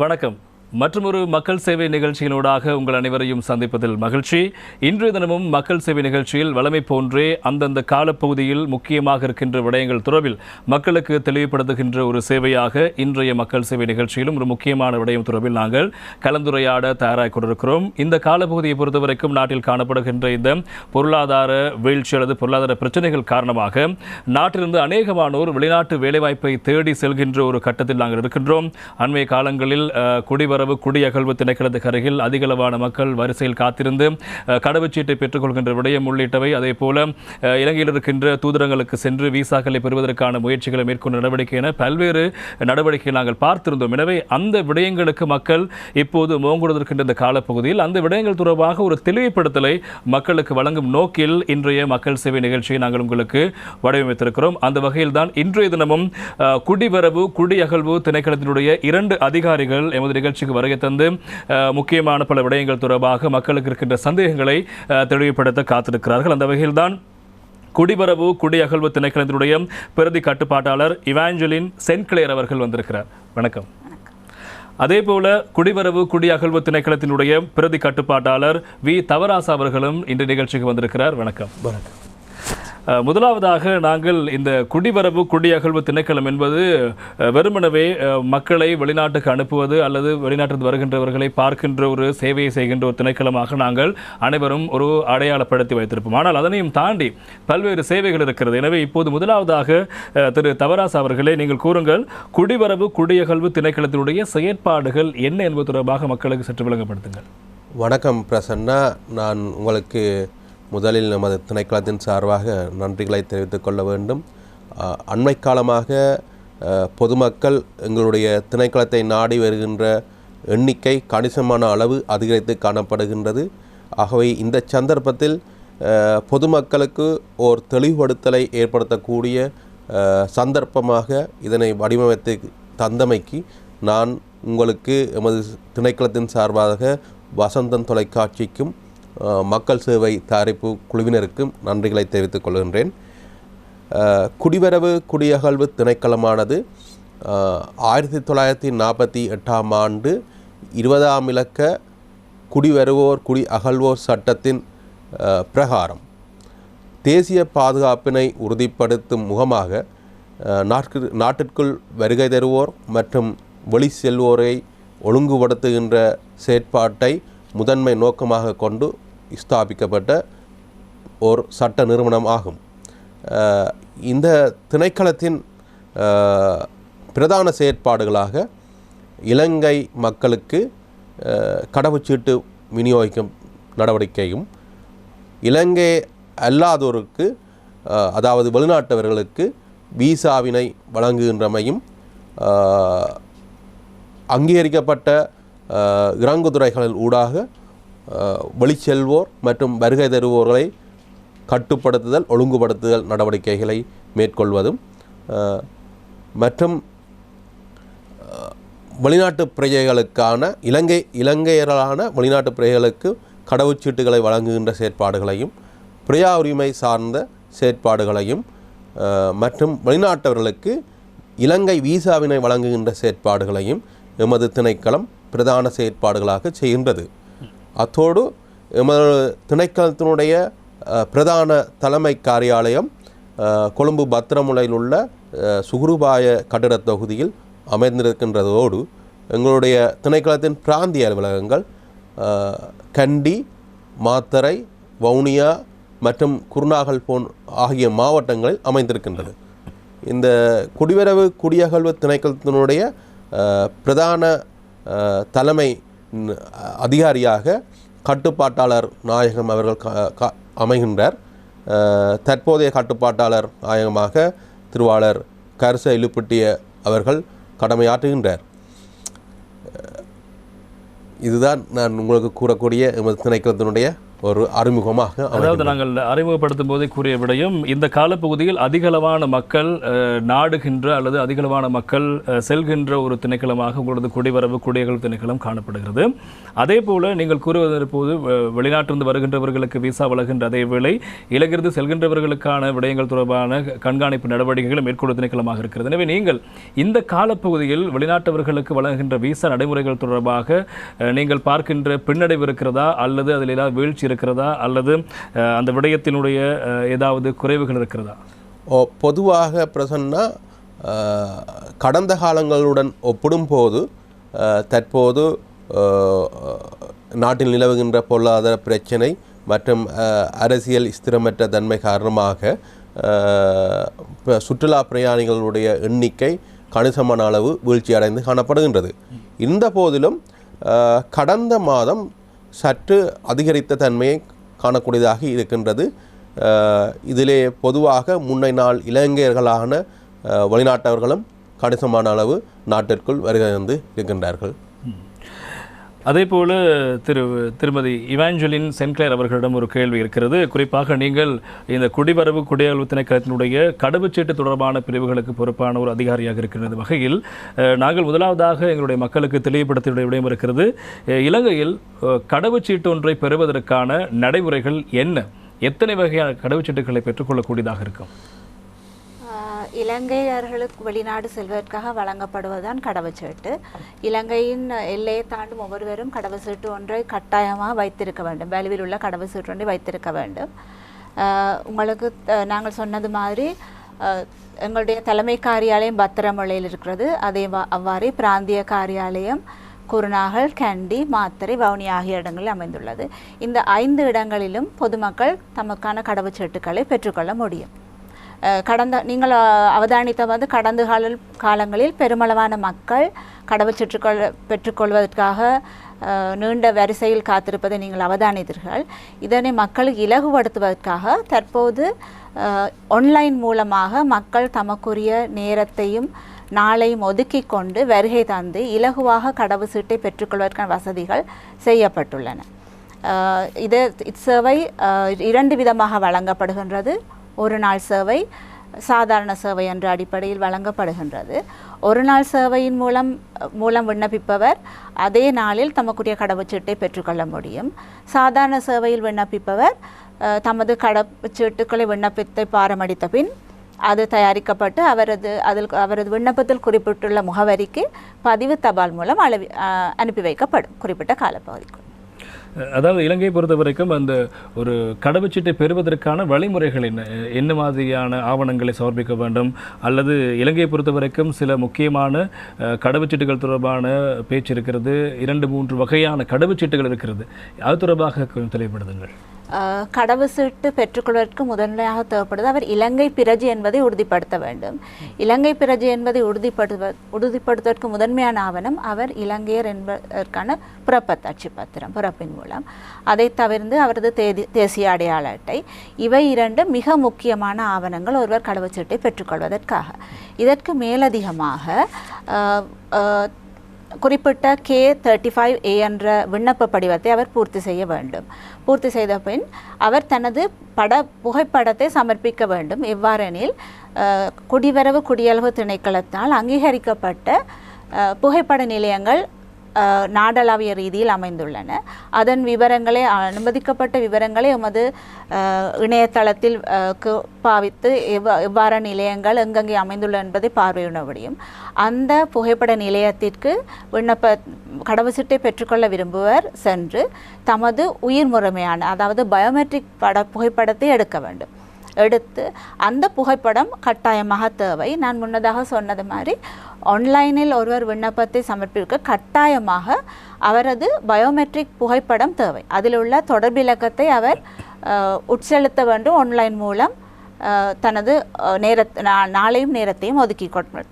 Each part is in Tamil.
வணக்கம். மற்றொரு மக்கள் சேவை நிகழ்ச்சியினூடாக உங்கள் அனைவரையும் சந்திப்பதில் மகிழ்ச்சி. இன்றைய தினமும் மக்கள் சேவை நிகழ்ச்சியில் வழமை போன்றே அந்தந்த காலப்பகுதியில் முக்கியமாக இருக்கின்ற விடயங்கள் தொடர்பில் மக்களுக்கு தெளிவுபடுத்துகின்ற ஒரு சேவையாக இன்றைய மக்கள் சேவை நிகழ்ச்சியிலும் ஒரு முக்கியமான விடயம் தொடர்பில் நாங்கள் கலந்துரையாட தயாராக கொண்டிருக்கிறோம். இந்த காலப்பகுதியை பொறுத்தவரைக்கும் நாட்டில் காணப்படுகின்ற இந்த பொருளாதார வீழ்ச்சி அல்லது பொருளாதார பிரச்சனைகள் காரணமாக நாட்டிலிருந்து அநேகமானோர் வெளிநாட்டு வேலைவாய்ப்பை தேடி செல்கின்ற ஒரு கட்டத்தில் நாங்கள் இருக்கின்றோம். அண்மைய காலங்களில் குடிவரவு குடியகழ்வு திணைக்களத்துக்கு அருகில் அதிகளவான மக்கள் வரிசையில் காத்திருந்து கடவுச்சீட்டை பெற்றுக்கொள்கின்ற விடயம் உள்ளிட்டவை, அதே போல இலங்கையில் இருக்கின்ற தூதரங்களுக்கு சென்று விசாக்களை பெறுவதற்கான முயற்சிகளை மேற்கொண்ட நடவடிக்கை என பல்வேறு நடவடிக்கைகள் நாங்கள் பார்த்திருந்தோம். எனவே அந்த விடயங்களுக்கு மக்கள் இப்போது மோங்குவதற்கின்ற இந்த காலப்பகுதியில் அந்த விடயங்கள் தொடர்பாக ஒரு தெளிவுபடுத்தலை மக்களுக்கு வழங்கும் நோக்கில் இன்றைய மக்கள் சேவை நிகழ்ச்சியை நாங்கள் உங்களுக்கு வடிவமைத்திருக்கிறோம். அந்த வகையில் தான் இன்றைய தினமும் குடிவரவு குடியகழ்வு திணைக்களத்தினுடைய 2 அதிகாரிகள் எமது நிகழ்ச்சிக்கு வருகை தந்து முக்கியமான பல விடயங்கள் தொடர்பாக மக்களுக்கு இருக்கின்ற சந்தேகங்களை தெளிவுபடுத்த காத்திருக்கிறார்கள். அந்த வகையில் தான் குடிவரவு குடியகழ்வு திணைக்களத்தினுடைய பிரதி கட்டுப்பாட்டாளர் இவாஞ்சலின் சென்கிளேர் அவர்கள் வந்திருக்கிறார். வணக்கம். அதே போல குடிவரவு குடியகழ்வு திணைக்களத்தினுடைய பிரதி கட்டுப்பாட்டாளர் வி தவராசா அவர்களும் இந்த நிகழ்ச்சிக்கு வந்திருக்கிறார். வணக்கம். வணக்கம். முதலாவதாக நாங்கள் இந்த குடிவரவு குடியகழ்வு திணைக்களம் என்பது வெறுமனவே மக்களை வெளிநாட்டுக்கு அனுப்புவது அல்லது வெளிநாட்டில் வருகின்றவர்களை பார்க்கின்ற ஒரு சேவையை செய்கின்ற ஒரு திணைக்களமாக நாங்கள் அனைவரும் ஒரு அடையாளப்படுத்தி வைத்திருப்போம். ஆனால் அதனையும் தாண்டி பல்வேறு சேவைகள் இருக்கிறது. எனவே இப்போது முதலாவதாக திரு தவராஸ் அவர்களே, நீங்கள் கூறுங்கள், குடிவரவு குடியகழ்வு திணைக்களத்தினுடைய செயற்பாடுகள் என்ன என்பது தொடர்பாக மக்களுக்கு சற்று விளங்கப்படுத்துங்கள். வணக்கம் பிரசன்னா. நான் உங்களுக்கு முதலில் நமது திணைக்களத்தின் சார்பாக நன்றிகளை தெரிவித்துக் கொள்ள வேண்டும். அண்மை காலமாக பொதுமக்கள் எங்களுடைய திணைக்களத்தை நாடி வருகின்ற எண்ணிக்கை கணிசமான அளவு அதிகரித்து காணப்படுகின்றது. ஆகவே இந்த சந்தர்ப்பத்தில் பொதுமக்களுக்கு ஓர் தெளிவுபடுத்தலை ஏற்படுத்தக்கூடிய சந்தர்ப்பமாக இதனை வடிவமைத்து தந்தமைக்கு நான் உங்களுக்கு எமது திணைக்களத்தின் சார்பாக வசந்தன் தொலைக்காட்சிக்கும் மக்கள் சேவை தயாரிப்பு குழுவினருக்கும் நன்றிகளை தெரிவித்துக் கொள்கின்றேன். குடிவரவு குடியகழ்வு திணைக்களமானது 1948ஆம் ஆண்டு 20ஆம் இலக்க குடிவருவோர் குடி அகழ்வோர் சட்டத்தின் பிரகாரம் தேசிய பாதுகாப்பினை உறுதிப்படுத்தும் முகமாக நாட்டிற்குள் வருகை தருவோர் மற்றும் வெளி செல்வோரை ஒழுங்குபடுத்துகின்ற செயற்பாட்டை முதன்மை நோக்கமாக கொண்டு ஸ்தாபிக்கப்பட்ட ஒரு சட்ட நிறுவனம் ஆகும். இந்த திணைக்களத்தின் பிரதான செயற்பாடுகளாக இலங்கை மக்களுக்கு கடவுச்சீட்டு விநியோகிக்கும் நடவடிக்கையும், இலங்கை அல்லாதோருக்கு அதாவது வெளிநாட்டவர்களுக்கு விசாவினை வழங்குகின்றமையும், அங்கீகரிக்கப்பட்ட இறங்குதுறைகளில் ஊடாக வெளிச்செல்வோர் மற்றும் வருகை தருவோர்களை கட்டுப்படுத்துதல் ஒழுங்குபடுத்துதல் நடவடிக்கைகளை மேற்கொள்வதும் மற்றும் வெளிநாட்டு பிரஜைகளுக்கான இலங்கையரான வெளிநாட்டு பிரஜைகளுக்கு கடவுச்சீட்டுகளை வழங்குகின்ற செயற்பாடுகளையும், பிரியா உரிமை சார்ந்த செயற்பாடுகளையும் மற்றும் வெளிநாட்டவர்களுக்கு இலங்கை விசாவினை வழங்குகின்ற செயற்பாடுகளையும் எமது திணைக்களம் பிரதான செயற்பாடுகளாக செய்கின்றது. அத்தோடு எமது திணைக்களத்தினுடைய பிரதான தலைமை காரியாலயம் கொழும்பு பத்திரமுலையில் உள்ள சுகுருபாய கட்டிட தொகுதியில் அமைந்திருக்கின்றதோடு எங்களுடைய திணைக்களத்தின் பிராந்திய அலுவலகங்கள் கண்டி, மாத்தறை, வவுனியா மற்றும் குருநாகல் ஆகிய மாவட்டங்களில் அமைந்திருக்கின்றது. இந்த குடிவரவு குடியகழ்வு திணைக்களத்தினுடைய பிரதான தலைமை அதிகாரியாக கட்டுப்பாட்டாளர் நாயகம் அவர்கள் அமைகின்றார். தற்போதைய கட்டுப்பாட்டாளர் நாயகமாக திருவாளர் கர்ச இலுப்பட்டிய அவர்கள் கடமையாற்றுகின்றார். இதுதான் நான் உங்களுக்கு கூறக்கூடிய எமது திணைக்களத்தினுடைய ஒரு அறிமுகமாக அதாவது நாங்கள் அறிமுகப்படுத்தும் போதே கூறிய விடயம் இந்த காலப்பகுதியில் அதிகளவான மக்கள் நாடுகின்ற அல்லது அதிகளவான மக்கள் செல்கின்ற ஒரு திணைக்களமாக உங்களது குடிவரவு குடியகல் திணைக்களம் காணப்படுகிறது. அதே போல நீங்கள் கூறுவதற்கு போது வெளிநாட்டிலிருந்து வருகின்றவர்களுக்கு விசா வழங்குகின்ற அதே வேளை இலங்கையிலிருந்து செல்கின்றவர்களுக்கான விடயங்கள் தொடர்பான கண்காணிப்பு நடவடிக்கைகளை மேற்கொள்ளும் திணைக்களமாக இருக்கிறது. எனவே நீங்கள் இந்த காலப்பகுதியில் வெளிநாட்டவர்களுக்கு வழங்குகின்ற விசா நடைமுறைகள் தொடர்பாக நீங்கள் பார்க்கின்ற பின்னடைவு இருக்கிறதா அல்லது அதில் ஏதாவது வீழ்ச்சி இருக்கிறதா அல்லது அந்த விடயத்தினுடைய ஏதாவது குறைவுகள் இருக்கிறதா? பொதுவாக பிரசன்னா கடந்த காலங்களுடன் ஒப்பிடும்போது தற்போது நாட்டில் நிலவுகின்ற பொருளாதார பிரச்சனை மற்றும் அரசியல் ஸ்திரமற்ற தன்மை காரணமாக சுற்றுலா பிரயாணிகளுடைய எண்ணிக்கை கணிசமான அளவு வீழ்ச்சி அடைந்து காணப்படுகின்றது. இந்த போதிலும் கடந்த மாதம் சற்று அதிகரித்த தன்மையை காணக்கூடியதாக இருக்கின்றது. இதிலே பொதுவாக முன்னை நாள் இலங்கையர்களான வெளிநாட்டவர்களும் கணிசமான அளவு நாட்டிற்குள் வருகை வந்து இருக்கின்றார்கள். அதே போல திருமதி இவாஞ்சலின் சென்க்ளேர் அவர்களிடம் ஒரு கேள்வி இருக்கிறது. குறிப்பாக நீங்கள் இந்த குடிவரவு குடியகல்வு திணைக்களத்தினுடைய கடவுச்சீட்டு தொடர்பான பிரிவுகளுக்கு பொறுப்பான ஒரு அதிகாரியாக இருக்கின்ற வகையில் நாங்கள் முதலாவதாக எங்களுடைய மக்களுக்கு தெளிவுபடுத்திய விடயம் இருக்கிறது. இலங்கையில் கடவுச்சீட்டு ஒன்றை பெறுவதற்கான நடைமுறைகள் என்ன? எத்தனை வகையான கடவுச்சீட்டுகளை பெற்றுக்கொள்ளக்கூடியதாக இருக்கும்? இலங்கையர்களுக்கு வெளிநாடு செல்வதற்காக வழங்கப்படுவதுதான் கடவுச்சீட்டு. இலங்கையின் எல்லையை தாண்டும் ஒவ்வொருவரும் கடவுச்சீட்டு ஒன்றை கட்டாயமாக வைத்திருக்க வேண்டும். வலுவில் உள்ள கடவுச்சீட்டு ஒன்றை வைத்திருக்க வேண்டும். உங்களுக்கு நாங்கள் சொன்னது மாதிரி எங்களுடைய தலைமை காரியாலயம் பத்திரமுலையில் இருக்கிறது. அதே அவ்வாறே பிராந்திய காரியாலயம் குருநாகல், கண்டி, மாத்தறை, வவுனி ஆகிய இடங்களில் அமைந்துள்ளது. இந்த 5 இடங்களிலும் பொதுமக்கள் தமக்கான கடவுச்சீட்டுக்களை பெற்றுக்கொள்ள முடியும். நீங்கள் அவதானித்த கடந்த காலங்களில் பெருமளவான மக்கள் கடவுச்சீட்டுக்கள் பெற்றுக்கொள்வதற்காக நீண்ட வரிசையில் காத்திருப்பதை நீங்கள் அவதானித்தீர்கள். இதனை மக்களுக்கு இலகுபடுத்துவதற்காக தற்போது ஆன்லைன் மூலமாக மக்கள் தமக்குரிய நேரத்தையும் நாளையும் ஒதுக்கி கொண்டு வருகை தந்து இலகுவாக கடவுச்சீட்டை பெற்றுக்கொள்வதற்கான வசதிகள் செய்யப்பட்டுள்ளன. இச்சேவை 2 விதமாக வழங்கப்படுகின்றது. ஒரு நாள் சேவை, சாதாரண சேவை என்ற அடிப்படையில் வழங்கப்படுகின்றது. ஒரு நாள் சேவையின் மூலம் விண்ணப்பிப்பவர் அதே நாளில் தமக்குரிய கடவுச்சீட்டை பெற்றுக்கொள்ள முடியும். சாதாரண சேவையில் விண்ணப்பிப்பவர் தமது கடவுச்சீட்டுக்களை விண்ணப்பத்தை பாரமடித்த பின் அது தயாரிக்கப்பட்டு அவரது விண்ணப்பத்தில் குறிப்பிட்டுள்ள முகவரிக்கு பதிவு தபால் மூலம் அனுப்பி வைக்கப்படும் குறிப்பிட்ட காலப்பகுதிக்கு. அதாவது இலங்கையை பொறுத்த வரைக்கும் அந்த ஒரு கடவுச்சீட்டை பெறுவதற்கான வழிமுறைகள் என்ன மாதிரியான ஆவணங்களை சமர்ப்பிக்க வேண்டும், அல்லது இலங்கையை பொறுத்த வரைக்கும் சில முக்கியமான கடவுச்சீட்டுகள் தொடர்பான பேச்சு இருக்கிறது. 2-3 வகையான கடவுச்சீட்டுகள் இருக்கிறது. அது தொடர்பாக கொஞ்சம் தெளிவுபடுத்துங்கள். கடவுச்சீட்டு பெற்றுக்கொள்வதற்கு முதன்மையாக தேவைப்படுது அவர் இலங்கை பிரஜை என்பதை உறுதிப்படுத்த வேண்டும். இலங்கை பிரஜை என்பதை உறுதிப்படுத்துவதற்கு முதன்மையான ஆவணம் அவர் இலங்கையர் என்பதற்கான பிறப்பத்தாட்சி பத்திரம், பிறப்பின் மூலம். அதை தவிர்த்து அவரது தேசிய அடையாள அட்டை. இவை 2 மிக முக்கியமான ஆவணங்கள் ஒருவர் கடவுச்சீட்டை பெற்றுக்கொள்வதற்காக. இதற்கு மேலதிகமாக குறிப்பிட்ட K35A என்ற விண்ணப்ப படிவத்தை அவர் பூர்த்தி செய்ய வேண்டும். பூர்த்தி செய்த பின் அவர் தனது புகைப்படத்தை சமர்ப்பிக்க வேண்டும். எவ்வாறெனில் குடிவரவு குடியகல்வு திணைக்களத்தால் அங்கீகரிக்கப்பட்ட புகைப்பட நிலையங்கள் நாடளாவிய ரீதியில் அமைந்துள்ளன. அதன் விவரங்களை, அனுமதிக்கப்பட்ட விவரங்களை எமது இணையதளத்தில் பாவித்து எவ்வாறு நிலையங்கள் எங்கெங்கே அமைந்துள்ளன என்பதை பார்வையிட முடியும். அந்த புகைப்பட நிலையத்திற்கு கடவுச்சீட்டை பெற்றுக்கொள்ள விரும்புவர் சென்று தமது உயிர் முறைமையான, அதாவது பயோமெட்ரிக் புகைப்படத்தை எடுக்க வேண்டும். எடுத்து அந்த புகைப்படம் கட்டாயமாக தேவை. நான் முன்னதாக சொன்னது மாதிரி ஆன்லைனில் ஒருவர் விண்ணப்பத்தை சமர்ப்பிக்க கட்டாயமாக அவரது பயோமெட்ரிக் புகைப்படம் தேவை. அதில் உள்ள தொடர்பிலக்கத்தை அவர் உட்செலுத்த வேண்டும். ஆன்லைன் மூலம் தனது நாளையும் நேரத்தையும் ஒதுக்கி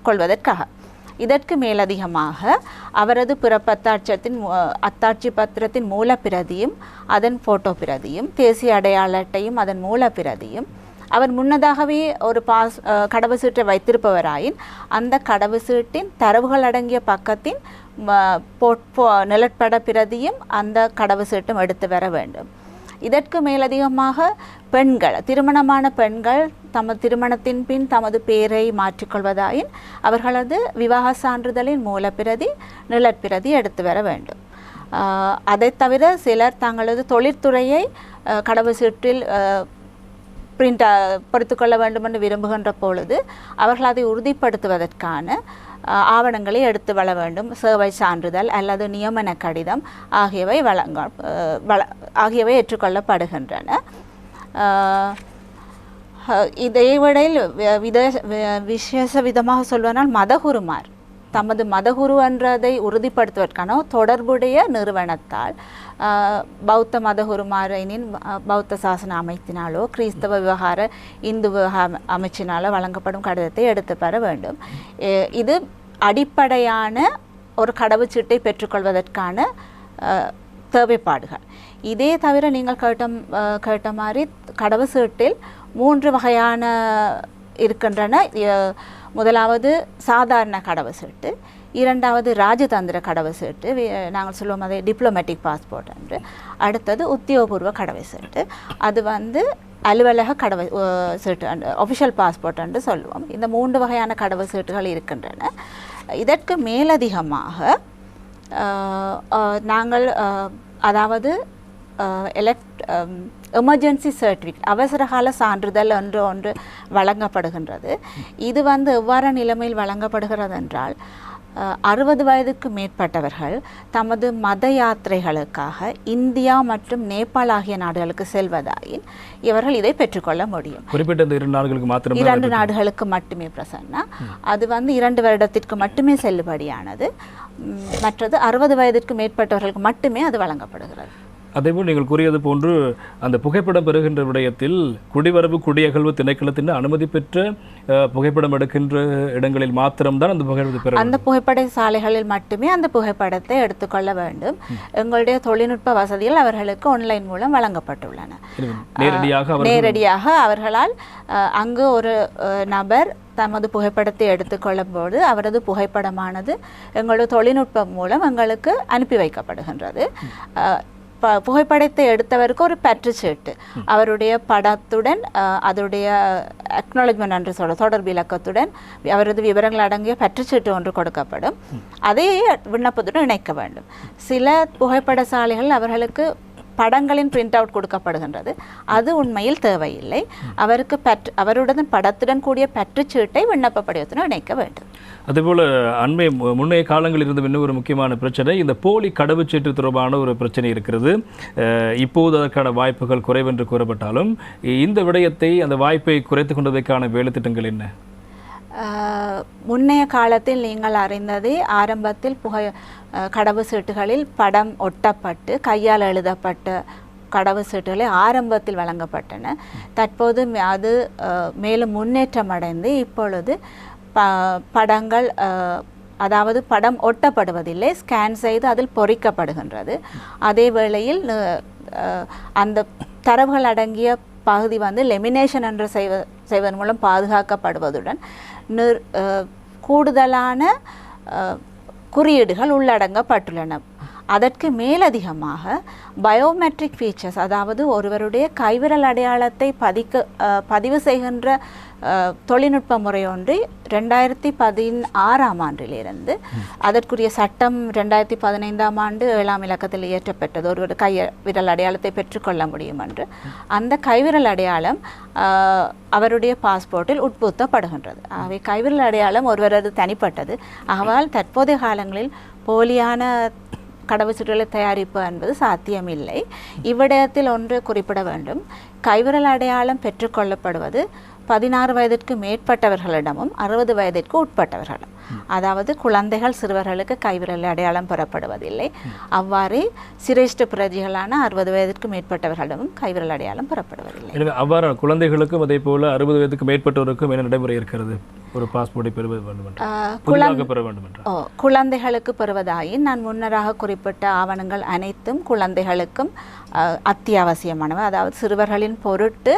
கொள்வதற்காக. இதற்கு மேலதிகமாக அவரது பிறப்பத்தாட்சத்தின் அத்தாட்சி பத்திரத்தின் மூலப்பிரதியும் அதன் போட்டோ பிரதியும், தேசிய அடையாள அட்டையும் அதன் மூலப்பிரதியும், அவர் முன்னதாகவே ஒரு கடவுச்சீட்டை வைத்திருப்பவராயின் அந்த கடவுச்சீட்டின் தரவுகள் அடங்கிய பக்கத்தின் நிலப்பட பிரதியும் அந்த கடவுச்சீட்டும் எடுத்து வர வேண்டும். இதற்கு மேலதிகமாக பெண்கள், திருமணமான பெண்கள் தமது திருமணத்தின் பின் தமது பெயரை மாற்றிக்கொள்வதாயின் அவர்களது விவாக சான்றிதழின் மூலப்பிரதி நிழற்பிரதி எடுத்து வர வேண்டும். அதை தவிர சிலர் தங்களது தொழிற்துறையை கடவுச்சீட்டில் பிரிண்ட் பொறுத்துக்கொள்ள வேண்டும் என்று விரும்புகின்ற பொழுது அவர்கள் அதை உறுதிப்படுத்துவதற்கான ஆவணங்களை எடுத்து வர வேண்டும். சேவை சான்றிதழ் அல்லது நியமன கடிதம் ஆகியவை ஆகியவை ஏற்றுக்கொள்ளப்படுகின்றன. இதேவேளையில் விசேஷ விதமாக சொல்வதால் மதகுருமார் தமது மதகுரு என்றதை உறுதிப்படுத்துவதற்கான தொடர்புடைய நிறுவனத்தால் பௌத்த மதகுருமாரின் பௌத்த சாசன அமைப்பினாலோ கிறிஸ்தவ விவகார இந்து விவகார அமைச்சினாலோ வழங்கப்படும் கடிதத்தை எடுத்து பெற வேண்டும். இது அடிப்படையான ஒரு கடவுச்சீட்டை பெற்றுக்கொள்வதற்கான தேவைப்பாடுகள். இதே தவிர நீங்கள் கேட்ட மாதிரி கடவுச்சீட்டில் 3 வகையான இருக்கின்றன. முதலாவது சாதாரண கடவுச்சீட்டு, இரண்டாவது ராஜதந்திர கடவுச்சீட்டு, நாங்கள் சொல்லுவோம் அதை டிப்ளமேட்டிக் பாஸ்போர்ட் என்று. அடுத்தது உத்தியோகபூர்வ கடவுச்சீட்டு, அது அலுவலக சீட்டு ஆஃபிஷியல் பாஸ்போர்ட் என்று சொல்லுவோம். இந்த 3 வகையான கடவுச்சீட்டுகள் இருக்கின்றன. இதற்கு மேலதிகமாக நாங்கள் அதாவது எமர்ஜென்சி சர்டிஃபிகேட் அவசரகால சான்றிதழ் என்று ஒன்று வழங்கப்படுகின்றது. இது எவ்வாறு நிலைமையில் வழங்கப்படுகிறது என்றால் 60 வயதுக்கு மேற்பட்டவர்கள் தமது மத யாத்திரைகளுக்காக இந்தியா மற்றும் நேபாள் ஆகிய நாடுகளுக்கு செல்வதாயின் இவர்கள் இதை பெற்றுக்கொள்ள முடியும். குறிப்பிட்ட 2 நாடுகளுக்கு மாத்திரமே, 2 நாடுகளுக்கு மட்டுமே பிரசன்னா. அது 2 வருடத்திற்கு மட்டுமே செல்லுபடியானது. மற்றது 60 வயதிற்கு மேற்பட்டவர்களுக்கு மட்டுமே அது வழங்கப்படுகிறது. அதேபோல் நீங்கள் கூறியது போன்று அந்த புகைப்படம் பெறுகின்ற விடயத்தில் குடிவரவு குடியகழ்வு திணைக்களத்தின் அனுமதி பெற்ற புகைப்படம் எடுக்கின்ற இடங்களில் மாத்திரம்தான் அந்த புகைப்படத்தை பெற அந்த புகைப்பட சாலைகளில் மட்டுமே அந்த புகைப்படத்தை எடுத்துக்கொள்ள வேண்டும். எங்களுடைய தொழில்நுட்ப வசதிகள் அவர்களுக்கு ஆன்லைன் மூலம் வழங்கப்பட்டுள்ளன. நேரடியாக அவர்களால் அங்கு ஒரு நபர் தமது புகைப்படத்தை எடுத்துக்கொள்ளும் போது அவரது புகைப்படமானது எங்களுடைய தொழில்நுட்பம் மூலம் எங்களுக்கு அனுப்பி வைக்கப்படுகின்றது. புகைப்படத்தை எடுத்தவருக்கு ஒரு பற்றுச்சீட்டு அவருடைய படத்துடன் அதனுடைய அக்னாலஜ்மெண்ட் என்று சொல்ல தொடர்பு இலக்கத்துடன் அவரது விவரங்கள் அடங்கிய பற்றுச்சீட்டு ஒன்று கொடுக்கப்படும். அதை விண்ணப்பத்துடன் இணைக்க வேண்டும். சில புகைப்பட சாலைகள் அவர்களுக்கு படங்களின் பிரிண்ட் அவுட் கொடுக்கப்படுகின்றது. அது உண்மையில் தேவையில்லை. அவருக்கு அவருடன் படத்துடன் கூடிய பற்றுச்சீட்டை விண்ணப்ப படிவத்துடன் இணைக்க வேண்டும். அதேபோல் முன்னைய காலங்களில் இருந்த இன்னும் ஒரு முக்கியமான பிரச்சனை இந்த போலி கடவுச்சீட்டு தொடர்பான ஒரு பிரச்சனை இருக்கிறது. இப்போது அதற்கான வாய்ப்புகள் குறைவென்று கூறப்பட்டாலும் இந்த விடயத்தை அந்த வாய்ப்பை குறைத்து கொண்டதற்கான வேலை திட்டங்கள் என்ன? முன்னைய காலத்தில் நீங்கள் அறிந்ததே ஆரம்பத்தில் கடவுச்சீட்டுகளில் படம் ஒட்டப்பட்டு கையால் எழுதப்பட்ட கடவுச்சீட்டுகளை ஆரம்பத்தில் வழங்கப்பட்டன. தற்போது அது மேலும் முன்னேற்றம் அடைந்து இப்பொழுது படங்கள் அதாவது படம் ஒட்டப்படுவதில்லை, ஸ்கேன் செய்து அதில் பொறிக்கப்படுகின்றது. அதே வேளையில் அந்த தரவுகள் அடங்கிய பகுதி லெமினேஷன் என்று செய்வதன் மூலம் பாதுகாக்கப்படுவதுடன் கூடுதலான குறியீடுகள் உள்ளடங்கப்பட்டுள்ளன. அதற்கு மேலதிகமாக பயோமெட்ரிக் ஃபீச்சர்ஸ், அதாவது ஒருவருடைய கைவிரல் அடையாளத்தை பதிவு செய்கின்ற தொழில்நுட்ப முறை ஒன்று 2016ஆம் ஆண்டிலிருந்து அதற்குரிய சட்டம் 2015ஆம் ஆண்டு 7ஆம் இலக்கத்தில் இயற்றப்பட்டது. ஒருவர் கைவிரல் அடையாளத்தை பெற்றுக்கொள்ள முடியும் என்று. அந்த கைவிரல் அடையாளம் அவருடைய பாஸ்போர்ட்டில் உட்புத்தப்படுகின்றது. ஆகவே கைவிரல் அடையாளம் ஒருவரது தனிப்பட்டது. ஆகையால் தற்போதைய காலங்களில் போலியான கடவுச்சீட்டுகளை தயாரிப்பு என்பது சாத்தியமில்லை. இவ்விடத்தில் ஒன்று குறிப்பிட வேண்டும். கைவிரல் அடையாளம் பெற்றுக்கொள்ளப்படுவது 16 வயதிற்கு மேற்பட்டவர்களிடமும் 60 வயதிற்கு உட்பட்டவர்களும், அதாவது குழந்தைகள் சிறுவர்களுக்கு கைவிரல் அடையாளம் பெறப்படுவதில்லை. அவ்வாறே சிரேஷ்ட பிரஜைகளான 60 வயதிற்கு மேற்பட்டவர்களிடமும் கைவிரல் அடையாளம் பெறப்படுவதில்லை. எனவே அவ்வாறு குழந்தைகளுக்கும் அதே போல 60 வயதுக்கு மேற்பட்டவருக்கும் என்ன நடைமுறை இருக்கிறது? ஒரு பாஸ்போர்ட்டை பெறுவது வேண்டும் குழந்தைகளுக்கு பெறுவதாயின் நான் முன்னராக குறிப்பிட்ட ஆவணங்கள் அனைத்தும் குழந்தைகளுக்கும் அத்தியாவசியமானவை. அதாவது சிறுவர்களின் பொருட்டு